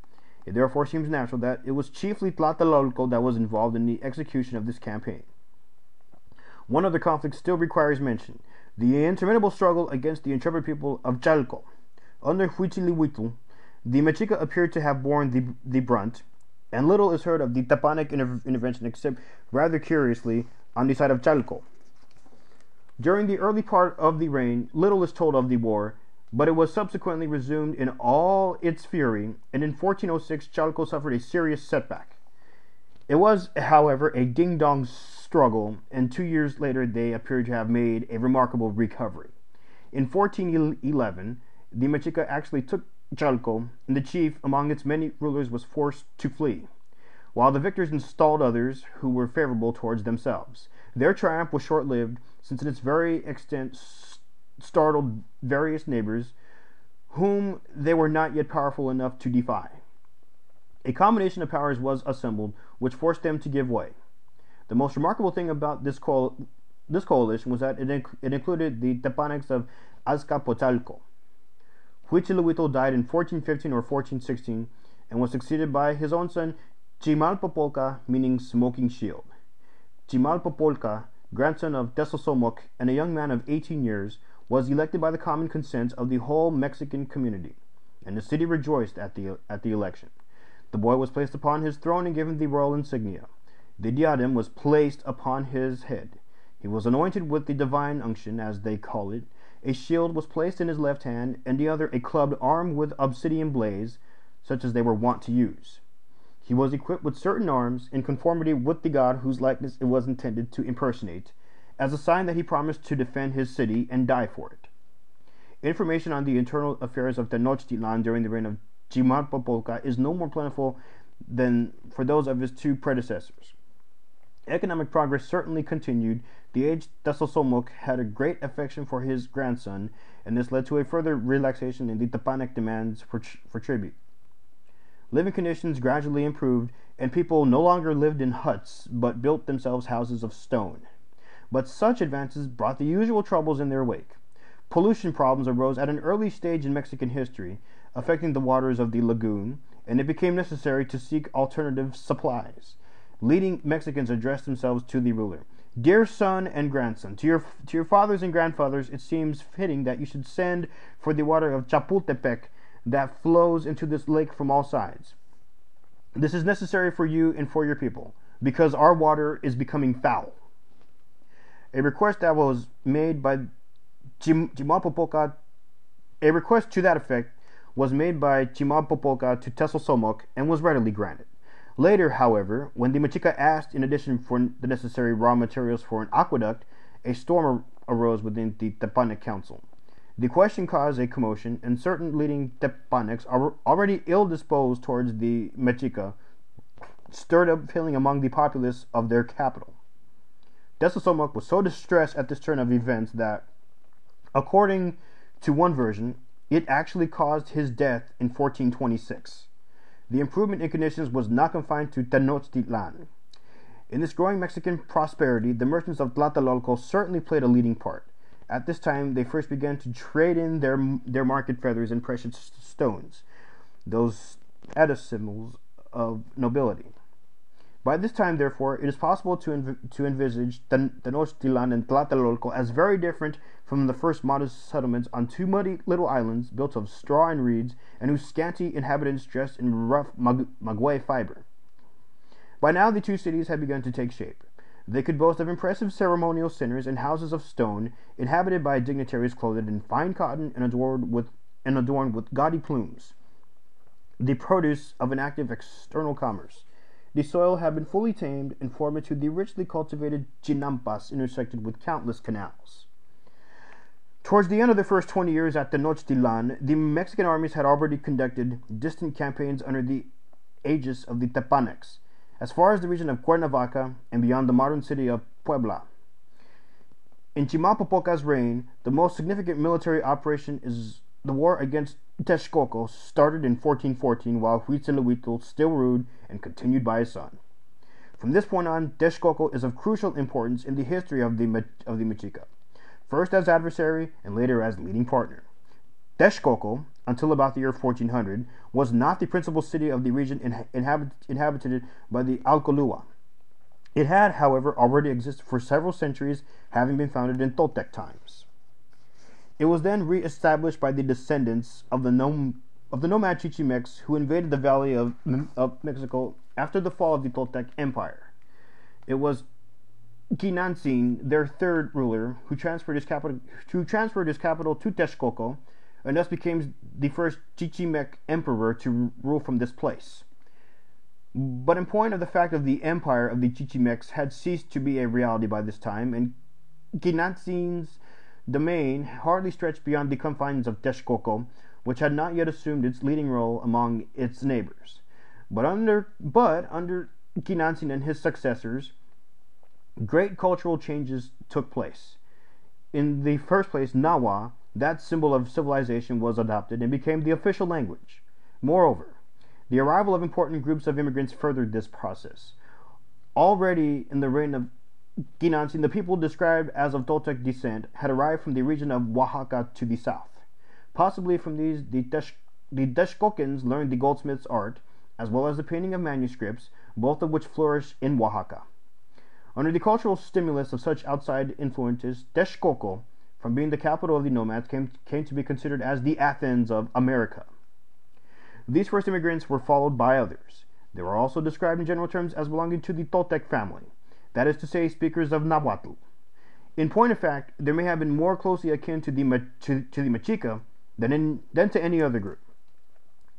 It therefore seems natural that it was chiefly Tlatelolco that was involved in the execution of this campaign. One other conflict still requires mention: the interminable struggle against the intrepid people of Chalco. Under Huitzilihuitl, the Mexica appeared to have borne the brunt, and little is heard of the Tepanec intervention except, rather curiously, on the side of Chalco. During the early part of the reign, little is told of the war, but it was subsequently resumed in all its fury, and in 1406 Chalco suffered a serious setback. It was, however, a ding-dong struggle, and 2 years later they appear to have made a remarkable recovery. In 1411, the Mexica actually took Chalco, and the chief among its many rulers was forced to flee, while the victors installed others who were favorable towards themselves. Their triumph was short-lived, since in its very extent startled various neighbors whom they were not yet powerful enough to defy. A combination of powers was assembled, which forced them to give way. The most remarkable thing about this coalition was that it included the Tepanecs of Azcapotzalco. Huitzilihuitl died in 1415 or 1416 and was succeeded by his own son Chimalpopoca, meaning smoking shield. Chimalpopoca, grandson of Tenochtitlan and a young man of 18 years, was elected by the common consent of the whole Mexican community, and the city rejoiced at the election. The boy was placed upon his throne and given the royal insignia. The diadem was placed upon his head. He was anointed with the divine unction, as they call it. A shield was placed in his left hand, and the other a club armed with obsidian blades, such as they were wont to use. He was equipped with certain arms, in conformity with the god whose likeness it was intended to impersonate, as a sign that he promised to defend his city and die for it. Information on the internal affairs of Tenochtitlan during the reign of Chimalpopoca is no more plentiful than for those of his two predecessors. Economic progress certainly continued. The aged Tenochtitlan had a great affection for his grandson, and this led to a further relaxation in the Tepanec demands for tribute. Living conditions gradually improved, and people no longer lived in huts, but built themselves houses of stone. But such advances brought the usual troubles in their wake. Pollution problems arose at an early stage in Mexican history, affecting the waters of the lagoon, and it became necessary to seek alternative supplies. Leading Mexicans addressed themselves to the ruler. "Dear son and grandson, to your fathers and grandfathers, it seems fitting that you should send for the water of Chapultepec that flows into this lake from all sides. This is necessary for you and for your people, because our water is becoming foul." A request that was made by Chimalpopoca, a request to that effect was made by Chimalpopoca to Tenochtitlan and was readily granted. Later, however, when the Mexica asked in addition for the necessary raw materials for an aqueduct, a storm arose within the Tepanec Council. The question caused a commotion, and certain leading Tepanecs, already ill-disposed towards the Mexica, stirred up feeling among the populace of their capital. Tenochtitlan was so distressed at this turn of events that, according to one version, it actually caused his death in 1426. The improvement in conditions was not confined to Tenochtitlan. In this growing Mexican prosperity, the merchants of Tlatelolco certainly played a leading part. At this time, they first began to trade in their market feathers and precious stones, those status symbols of nobility. By this time, therefore, it is possible to envisage Tenochtitlan and Tlatelolco as very different from the first modest settlements on two muddy little islands built of straw and reeds, and whose scanty inhabitants dressed in rough maguey fiber. By now, the two cities had begun to take shape. They could boast of impressive ceremonial centers and houses of stone, inhabited by dignitaries clothed in fine cotton and adorned with gaudy plumes, the produce of an active external commerce. The soil had been fully tamed and formed into the richly cultivated chinampas intersected with countless canals. Towards the end of the first 20 years at Tenochtitlan, the Mexican armies had already conducted distant campaigns under the aegis of the Tepanecs, as far as the region of Cuernavaca and beyond the modern city of Puebla. In Chimalpopoca's reign, the most significant military operation is the war against Texcoco, started in 1414 while Huitzilihuitl still ruled and continued by his son. From this point on, Texcoco is of crucial importance in the history of the Mexica, first as adversary and later as leading partner. Texcoco, until about the year 1400, was not the principal city of the region inhabited by the Alcolua. It had, however, already existed for several centuries, having been founded in Toltec times. It was then re-established by the descendants of the nomad Chichimecs who invaded the valley of Mexico after the fall of the Toltec Empire. It was Ginantzin, their third ruler, who transferred his capital to Texcoco, and thus became the first Chichimec emperor to rule from this place. But in point of the fact of the empire of the Chichimecs had ceased to be a reality by this time, and Ginantzin's domain hardly stretched beyond the confines of Texcoco, which had not yet assumed its leading role among its neighbors. But under Ginantzin and his successors, great cultural changes took place. In the first place, Nawa, that symbol of civilization, was adopted and became the official language. Moreover, the arrival of important groups of immigrants furthered this process. Already in the reign of Ginantzin, the people described as of Toltec descent had arrived from the region of Oaxaca to the south. Possibly from these, the Texcocans learned the goldsmith's art, as well as the painting of manuscripts, both of which flourish in Oaxaca. Under the cultural stimulus of such outside influences, Texcoco, from being the capital of the nomads, came to be considered as the Athens of America. These first immigrants were followed by others. They were also described in general terms as belonging to the Toltec family, that is to say, speakers of Nahuatl. In point of fact, they may have been more closely akin to the Mexica than to any other group.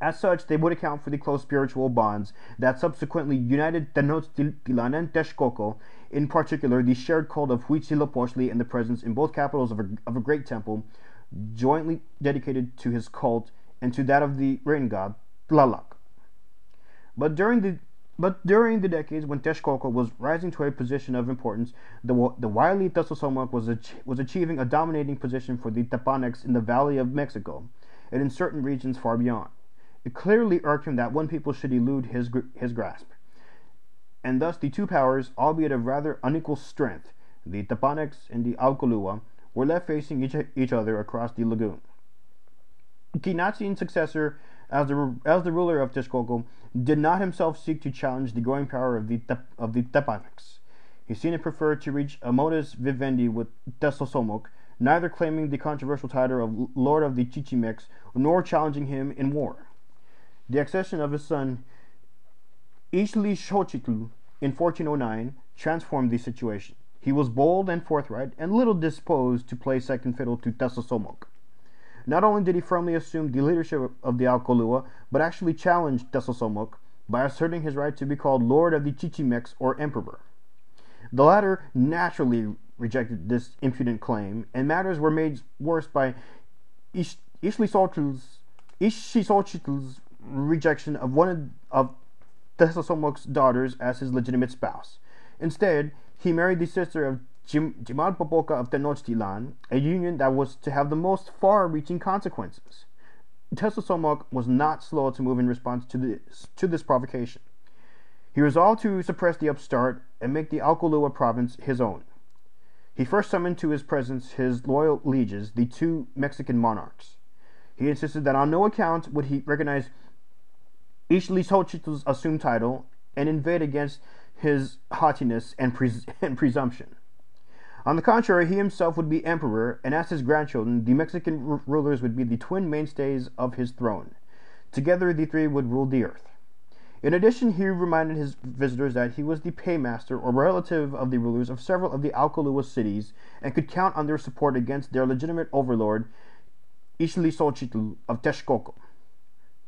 As such, they would account for the close spiritual bonds that subsequently united Tenochtitlan and Texcoco, in particular the shared cult of Huitzilihuitl and the presence in both capitals of a great temple, jointly dedicated to his cult and to that of the rain god Tlaloc. But during the decades when Texcoco was rising to a position of importance, the wily Tenochtitlan was achieving a dominating position for the Tepanecs in the Valley of Mexico and in certain regions far beyond. It clearly irked him that one people should elude his grasp, and thus the two powers, albeit of rather unequal strength, the Tepanecs and the Alcolua, were left facing each other across the lagoon. Ginantzin's successor as the ruler of Texcoco did not himself seek to challenge the growing power of the Tepanecs. He seemed to prefer to reach a modus vivendi with Tenochtitlan, neither claiming the controversial title of Lord of the Chichimecs nor challenging him in war. The accession of his son Huitzilihuitl in 1409 transformed the situation. He was bold and forthright, and little disposed to play second fiddle to Tenochtitlan. Not only did he firmly assume the leadership of the Alcolua, but actually challenged Tenochtitlan by asserting his right to be called Lord of the Chichimecs or Emperor. The latter naturally rejected this impudent claim, and matters were made worse by Ixtlilxochitl's rejection of one of Tetzalcomoc's daughters as his legitimate spouse. Instead, he married the sister of Chimalpopoca of Tenochtitlan, a union that was to have the most far-reaching consequences. Tetzalcomoc was not slow to move in response to this provocation. He resolved to suppress the upstart and make the Alcolua province his own. He first summoned to his presence his loyal lieges, the two Mexican monarchs. He insisted that on no account would he recognize Ixtlilxochitl's assumed title and invade against his haughtiness and presumption. On the contrary, he himself would be emperor, and as his grandchildren, the Mexican rulers would be the twin mainstays of his throne. Together, the three would rule the earth. In addition, he reminded his visitors that he was the paymaster or relative of the rulers of several of the Alcolua cities and could count on their support against their legitimate overlord, Ixtlilxochitl of Texcoco.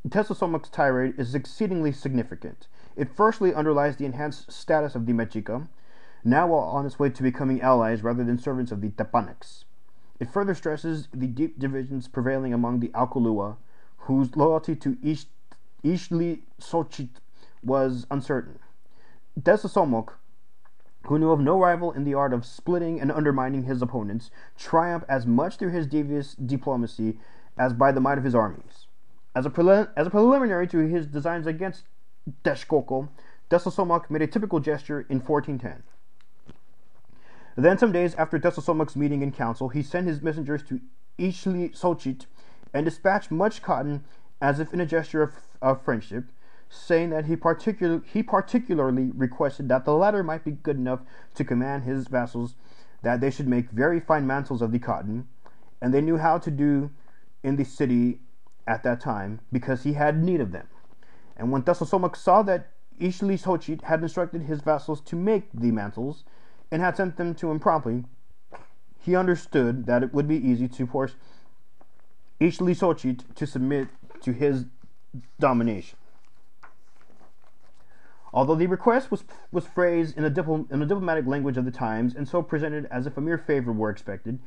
Tetzalcomoc's tirade is exceedingly significant. It firstly underlies the enhanced status of the Mexica, now on its way to becoming allies rather than servants of the Tepanecs. It further stresses the deep divisions prevailing among the Alcolua, whose loyalty to Ixtlilxochitl was uncertain. Tetzalcomoc, who knew of no rival in the art of splitting and undermining his opponents, triumphed as much through his devious diplomacy as by the might of his armies. As a preliminary to his designs against Texcoco, Tetzalcomoc made a typical gesture in 1410. Then, some days after Tetzalcomoc's meeting in council, he sent his messengers to Ixtlilxochitl and dispatched much cotton as if in a gesture of friendship, saying that he particularly requested that the latter might be good enough to command his vassals that they should make very fine mantles of the cotton, and they knew how to do in the city at that time, because he had need of them. And when Tetzalcomoc saw that Ixtlilxochitl had instructed his vassals to make the mantles, and had sent them to him promptly, he understood that it would be easy to force Ixtlilxochitl to submit to his domination. Although the request was phrased in the diplomatic language of the times and so presented as if a mere favor were expected,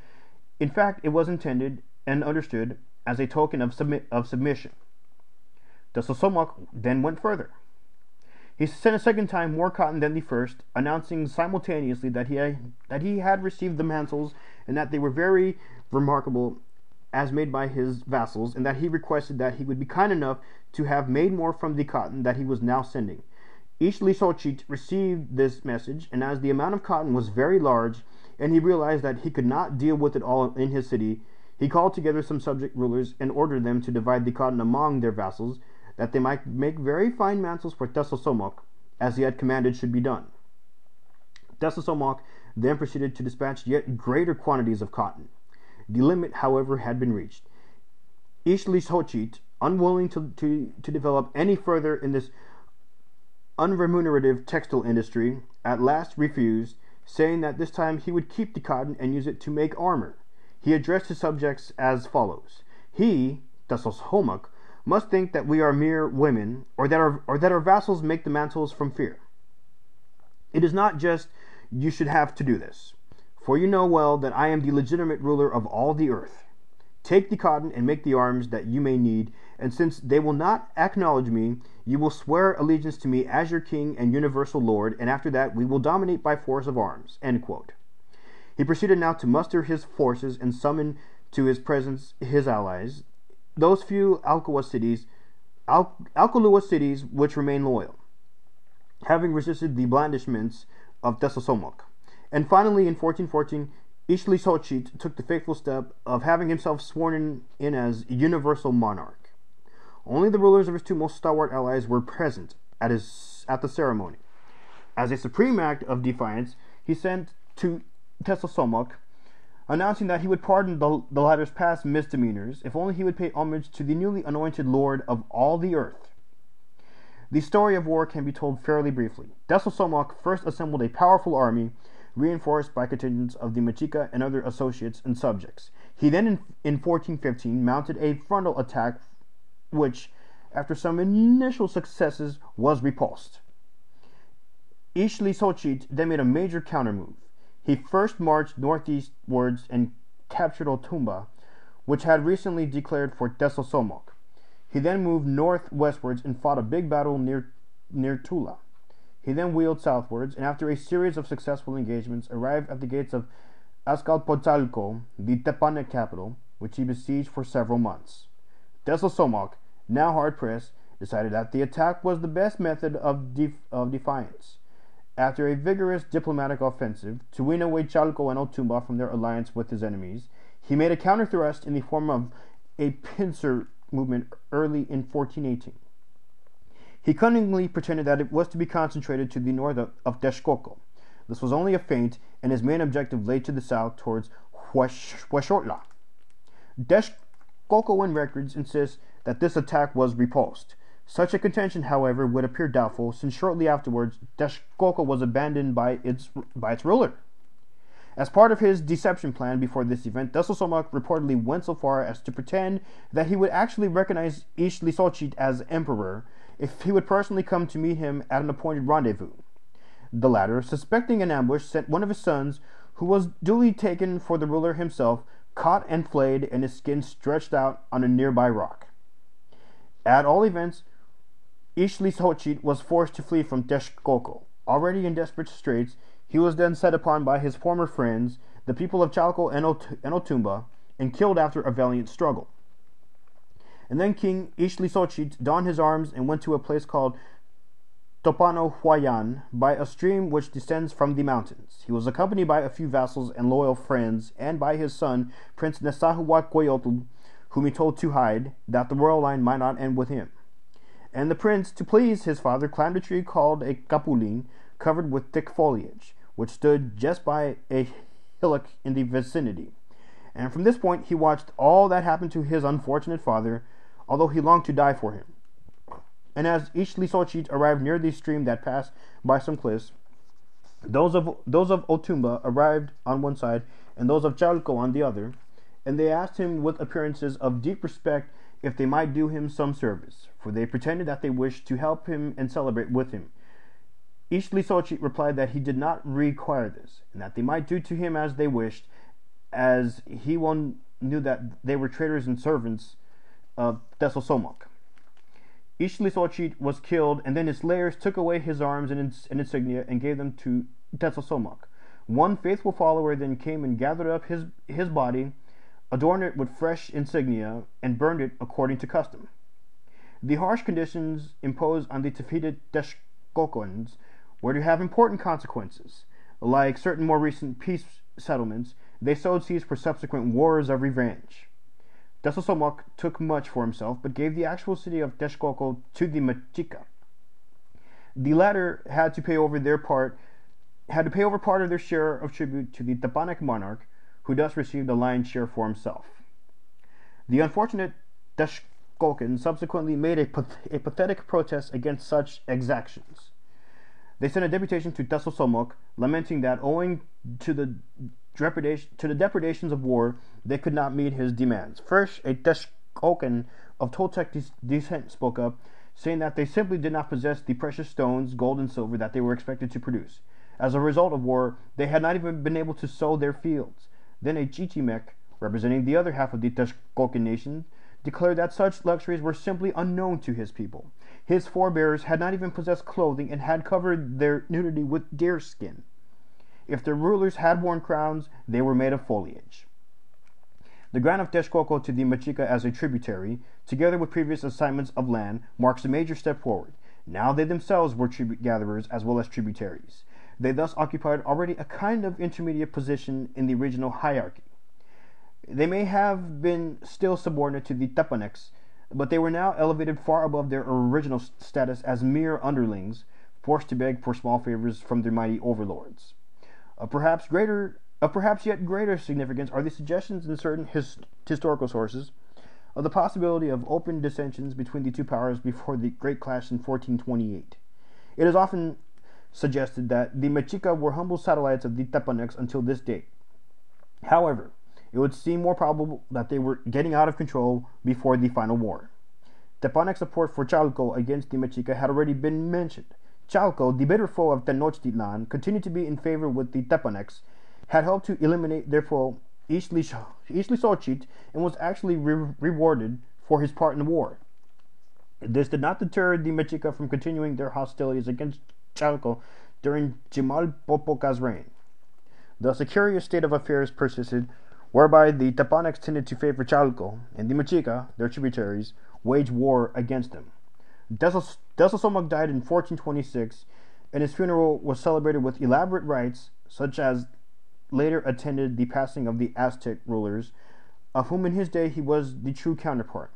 in fact it was intended and understood as a token of submission. Tetzalcomoc then went further. He sent a second time more cotton than the first, announcing simultaneously that he had received the mantles and that they were very remarkable as made by his vassals, and that he requested that he would be kind enough to have made more from the cotton that he was now sending. Ixtlilxochitl received this message, and as the amount of cotton was very large, and he realized that he could not deal with it all in his city, he called together some subject rulers and ordered them to divide the cotton among their vassals, that they might make very fine mantles for Tetzalcomoc, as he had commanded should be done. Tetzalcomoc then proceeded to dispatch yet greater quantities of cotton. The limit, however, had been reached. Ixtlilxochitl, unwilling to develop any further in this unremunerative textile industry, at last refused, saying that this time he would keep the cotton and use it to make armor. He addressed his subjects as follows: He, Tetzalcomoc, must think that we are mere women, or that our vassals make the mantles from fear. It is not just you should have to do this, for you know well that I am the legitimate ruler of all the earth. Take the cotton and make the arms that you may need, and since they will not acknowledge me, you will swear allegiance to me as your king and universal lord, and after that we will dominate by force of arms." End quote. He proceeded now to muster his forces and summon to his presence his allies, those few Alcolua cities which remain loyal, having resisted the blandishments of Tetzalcomoc. And finally, in 1414, Ixtlilxochitl took the fateful step of having himself sworn in as universal monarch. Only the rulers of his two most stalwart allies were present at the ceremony. As a supreme act of defiance, he sent to Tetzalcomoc, announcing that he would pardon the latter's past misdemeanors if only he would pay homage to the newly anointed lord of all the earth. The story of war can be told fairly briefly. Tetzalcomoc first assembled a powerful army, reinforced by contingents of the Mexica and other associates and subjects. He then, in 1415, mounted a frontal attack, which, after some initial successes, was repulsed. Ixtlilxochitl then made a major countermove. He first marched northeastwards and captured Otumba, which had recently declared for Tesosomoc. He then moved northwestwards and fought a big battle near Tula. He then wheeled southwards, and after a series of successful engagements, arrived at the gates of Azcapotzalco, the Tepanec capital, which he besieged for several months. Tesosomoc, now hard-pressed, decided that the attack was the best method of defiance. After a vigorous diplomatic offensive to win away Chalco and Otumba from their alliance with his enemies, he made a counter-thrust in the form of a pincer movement early in 1418. He cunningly pretended that it was to be concentrated to the north of Texcoco. This was only a feint, and his main objective lay to the south towards Huitzilihuitl. Texcocoan records insist that this attack was repulsed. Such a contention, however, would appear doubtful, since shortly afterwards Texcoco was abandoned by its ruler. As part of his deception plan before this event, Dissolution reportedly went so far as to pretend that he would actually recognize Huitzilihuitl as emperor if he would personally come to meet him at an appointed rendezvous. The latter, suspecting an ambush, sent one of his sons, who was duly taken for the ruler himself, caught and flayed, and his skin stretched out on a nearby rock. At all events, Huitzilihuitl was forced to flee from Texcoco. Already in desperate straits, he was then set upon by his former friends, the people of Chalco and Otumba, and killed after a valiant struggle. And then King Huitzilihuitl donned his arms and went to a place called Topanohuayan, by a stream which descends from the mountains. He was accompanied by a few vassals and loyal friends, and by his son, Prince Nezahualcoyotl, whom he told to hide, that the royal line might not end with him. And the prince, to please his father, climbed a tree called a capulin, covered with thick foliage, which stood just by a hillock in the vicinity. And from this point he watched all that happened to his unfortunate father, although he longed to die for him. And as Huitzilihuitl arrived near the stream that passed by some cliffs, those of Otumba arrived on one side, and those of Chalco on the other, and they asked him with appearances of deep respect if they might do him some service, for they pretended that they wished to help him and celebrate with him. Huitzilihuitl replied that he did not require this, and that they might do to him as they wished, as he well knew that they were traitors and servants of Tesosomoc. Huitzilihuitl was killed, and then his slayers took away his arms and insignia and gave them to Tesosomoc. One faithful follower then came and gathered up his body, adorned it with fresh insignia, and burned it according to custom. The harsh conditions imposed on the defeated Texcocoans were to have important consequences. Like certain more recent peace settlements, they sowed seeds for subsequent wars of revenge. Tesosomoc took much for himself, but gave the actual city of Texcoco to the Mexica. The latter had to pay over part of their share of tribute to the Tepanec monarch, who thus received a lion's share for himself. The unfortunate Texcocans subsequently made a pathetic protest against such exactions. They sent a deputation to Tesosomoc, lamenting that owing to the depredations of war, they could not meet his demands. First, a Texcocan of Toltec descent spoke up, saying that they simply did not possess the precious stones, gold and silver that they were expected to produce. As a result of war, they had not even been able to sow their fields. Then a Chichimec, representing the other half of the Texcocan nation, declared that such luxuries were simply unknown to his people. His forebears had not even possessed clothing and had covered their nudity with deer skin. If their rulers had worn crowns, they were made of foliage. The grant of Texcoco to the Mexica as a tributary, together with previous assignments of land, marks a major step forward. Now they themselves were tribute gatherers as well as tributaries. They thus occupied already a kind of intermediate position in the regional hierarchy. They may have been still subordinate to the Tepanecs, but they were now elevated far above their original status as mere underlings, forced to beg for small favors from their mighty overlords. Of perhaps yet greater significance are the suggestions in certain historical sources of the possibility of open dissensions between the two powers before the Great Clash in 1428. It is often suggested that the Mexica were humble satellites of the Tepanecs until this date. However, it would seem more probable that they were getting out of control before the final war. Tepanec support for Chalco against the Mexica had already been mentioned. Chalco, the bitter foe of Tenochtitlan, continued to be in favor with the Tepanecs, had helped to eliminate their foe Huitzilihuitl and was actually rewarded for his part in the war. This did not deter the Mexica from continuing their hostilities against Chalco during Chimalpopoca's reign. Thus, a curious state of affairs persisted, whereby the Tepanecs tended to favor Chalco, and the Mexica, their tributaries, waged war against them. Dissolution died in 1426, and his funeral was celebrated with elaborate rites, such as later attended the passing of the Aztec rulers, of whom in his day he was the true counterpart.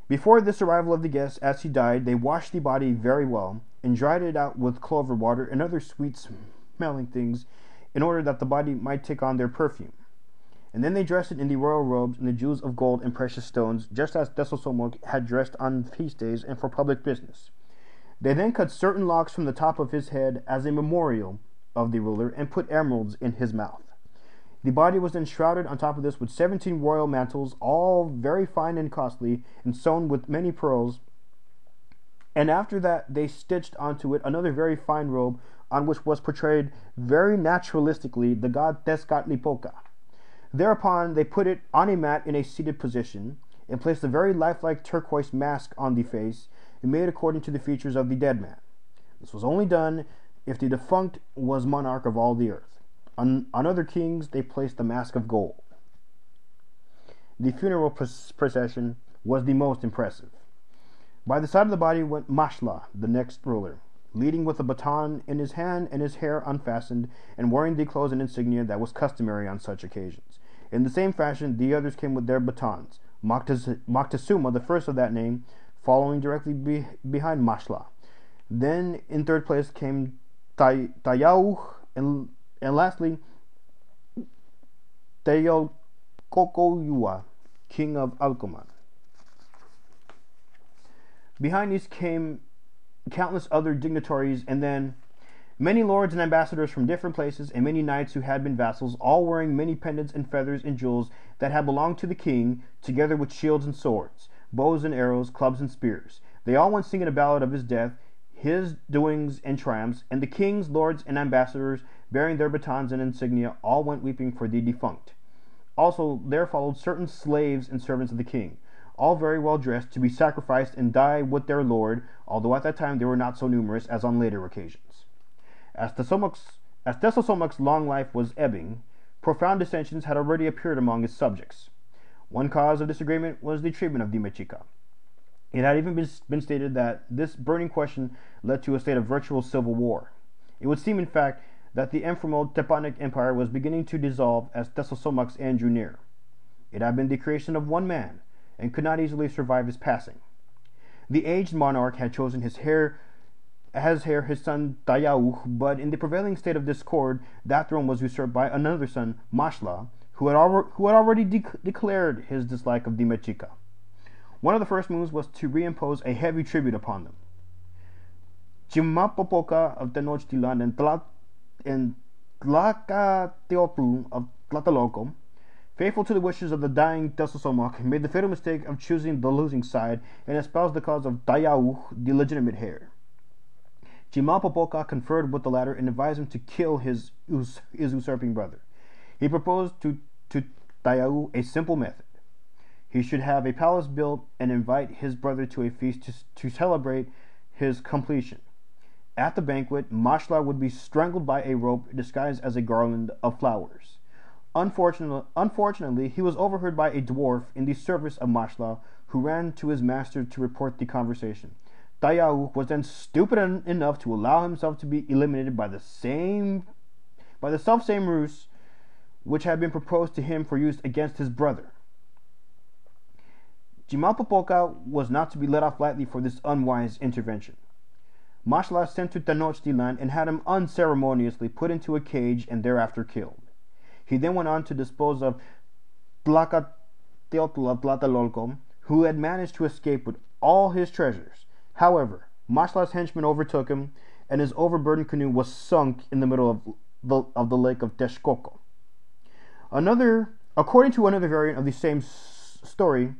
Before this arrival of the guests, as he died, they washed the body very well, and dried it out with clover water and other sweet-smelling things, in order that the body might take on their perfume. And then they dressed it in the royal robes and the jewels of gold and precious stones, just as Dissolution had dressed on feast days and for public business. They then cut certain locks from the top of his head as a memorial of the ruler, and put emeralds in his mouth. The body was then shrouded on top of this with 17 royal mantles, all very fine and costly, and sewn with many pearls. And after that they stitched onto it another very fine robe, on which was portrayed very naturalistically the god Texcoco. Thereupon they put it on a mat in a seated position, and placed a very lifelike turquoise mask on the face, made according to the features of the dead man. This was only done if the defunct was monarch of all the earth. On other kings they placed the mask of gold. The funeral procession was the most impressive. By the side of the body went Mashla, the next ruler, leading with a baton in his hand and his hair unfastened, and wearing the clothes and insignia that was customary on such occasions. In the same fashion, the others came with their batons. Moctezuma, the first of that name, following directly behind Mashla. Then, in third place, came Tayauh, and lastly, Tlatelolco, king of Alcoman. Behind these came countless other dignitaries, and then many lords and ambassadors from different places, and many knights who had been vassals, all wearing many pendants and feathers and jewels that had belonged to the king, together with shields and swords, bows and arrows, clubs and spears. They all went singing a ballad of his death, his doings and triumphs, and the kings, lords, and ambassadors, bearing their batons and insignia, all went weeping for the defunct. Also there followed certain slaves and servants of the king, all very well dressed, to be sacrificed and die with their lord, although at that time they were not so numerous as on later occasions. As Dissolution's long life was ebbing, profound dissensions had already appeared among his subjects. One cause of disagreement was the treatment of the Mexica. It had even been stated that this burning question led to a state of virtual civil war. It would seem, in fact, that the ephemeral Tepanec Empire was beginning to dissolve as Dissolution's end drew near. It had been the creation of one man, and could not easily survive his passing. The aged monarch had chosen his son Tayauh, but in the prevailing state of discord, that throne was usurped by another son, Mashla, who had already declared his dislike of the Mexica. One of the first moves was to reimpose a heavy tribute upon them. Chimalpopoca of Tenochtitlan and Tlatelolco of Tlatelolco, faithful to the wishes of the dying Dissolution, made the fatal mistake of choosing the losing side and espoused the cause of Tayauh, the legitimate heir. Chimalpopoca conferred with the latter and advised him to kill his usurping brother. He proposed to Tayauh a simple method. He should have a palace built and invite his brother to a feast to celebrate his completion. At the banquet, Mashla would be strangled by a rope disguised as a garland of flowers. Unfortunately, he was overheard by a dwarf in the service of Mashla, who ran to his master to report the conversation. Tayauh was then stupid enough to allow himself to be eliminated by the selfsame ruse which had been proposed to him for use against his brother. Chimalpopoca was not to be let off lightly for this unwise intervention. Mashla sent to Tenochtitlan and had him unceremoniously put into a cage and thereafter killed. He then went on to dispose of Tlatelolco of Tlatelolco, who had managed to escape with all his treasures. However, Mashla's henchmen overtook him, and his overburdened canoe was sunk in the middle of the lake of Texcoco. According to another variant of the same story,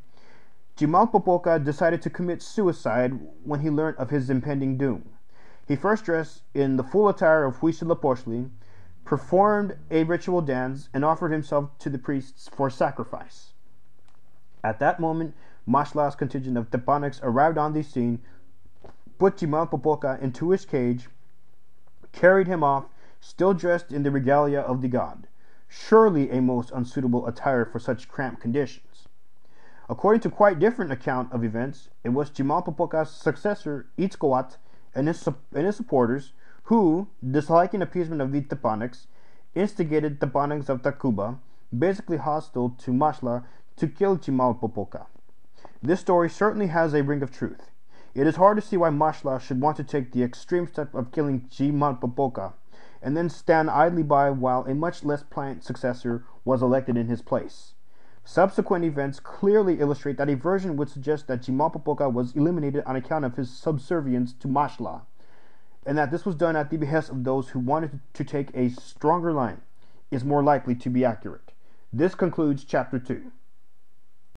Chimalpopoca decided to commit suicide when he learned of his impending doom. He first dressed in the full attire of Huitzilihuitl, performed a ritual dance, and offered himself to the priests for sacrifice. At that moment, Mashla's contingent of Tepanecs arrived on the scene, put Chimalpopoca into his cage, carried him off, still dressed in the regalia of the god. Surely a most unsuitable attire for such cramped conditions. According to quite different account of events, it was Chimalpopoca's successor, Itzcoatl, and his supporters, who, disliking appeasement of the Tepanecs, instigated Tepanecs of Tacuba, basically hostile to Mashla, to kill Chimalpopoca. This story certainly has a ring of truth. It is hard to see why Mashla should want to take the extreme step of killing Chimalpopoca, and then stand idly by while a much less pliant successor was elected in his place. Subsequent events clearly illustrate that a version would suggest that Chimalpopoca was eliminated on account of his subservience to Mashla, and that this was done at the behest of those who wanted to take a stronger line, is more likely to be accurate. This concludes Chapter 2.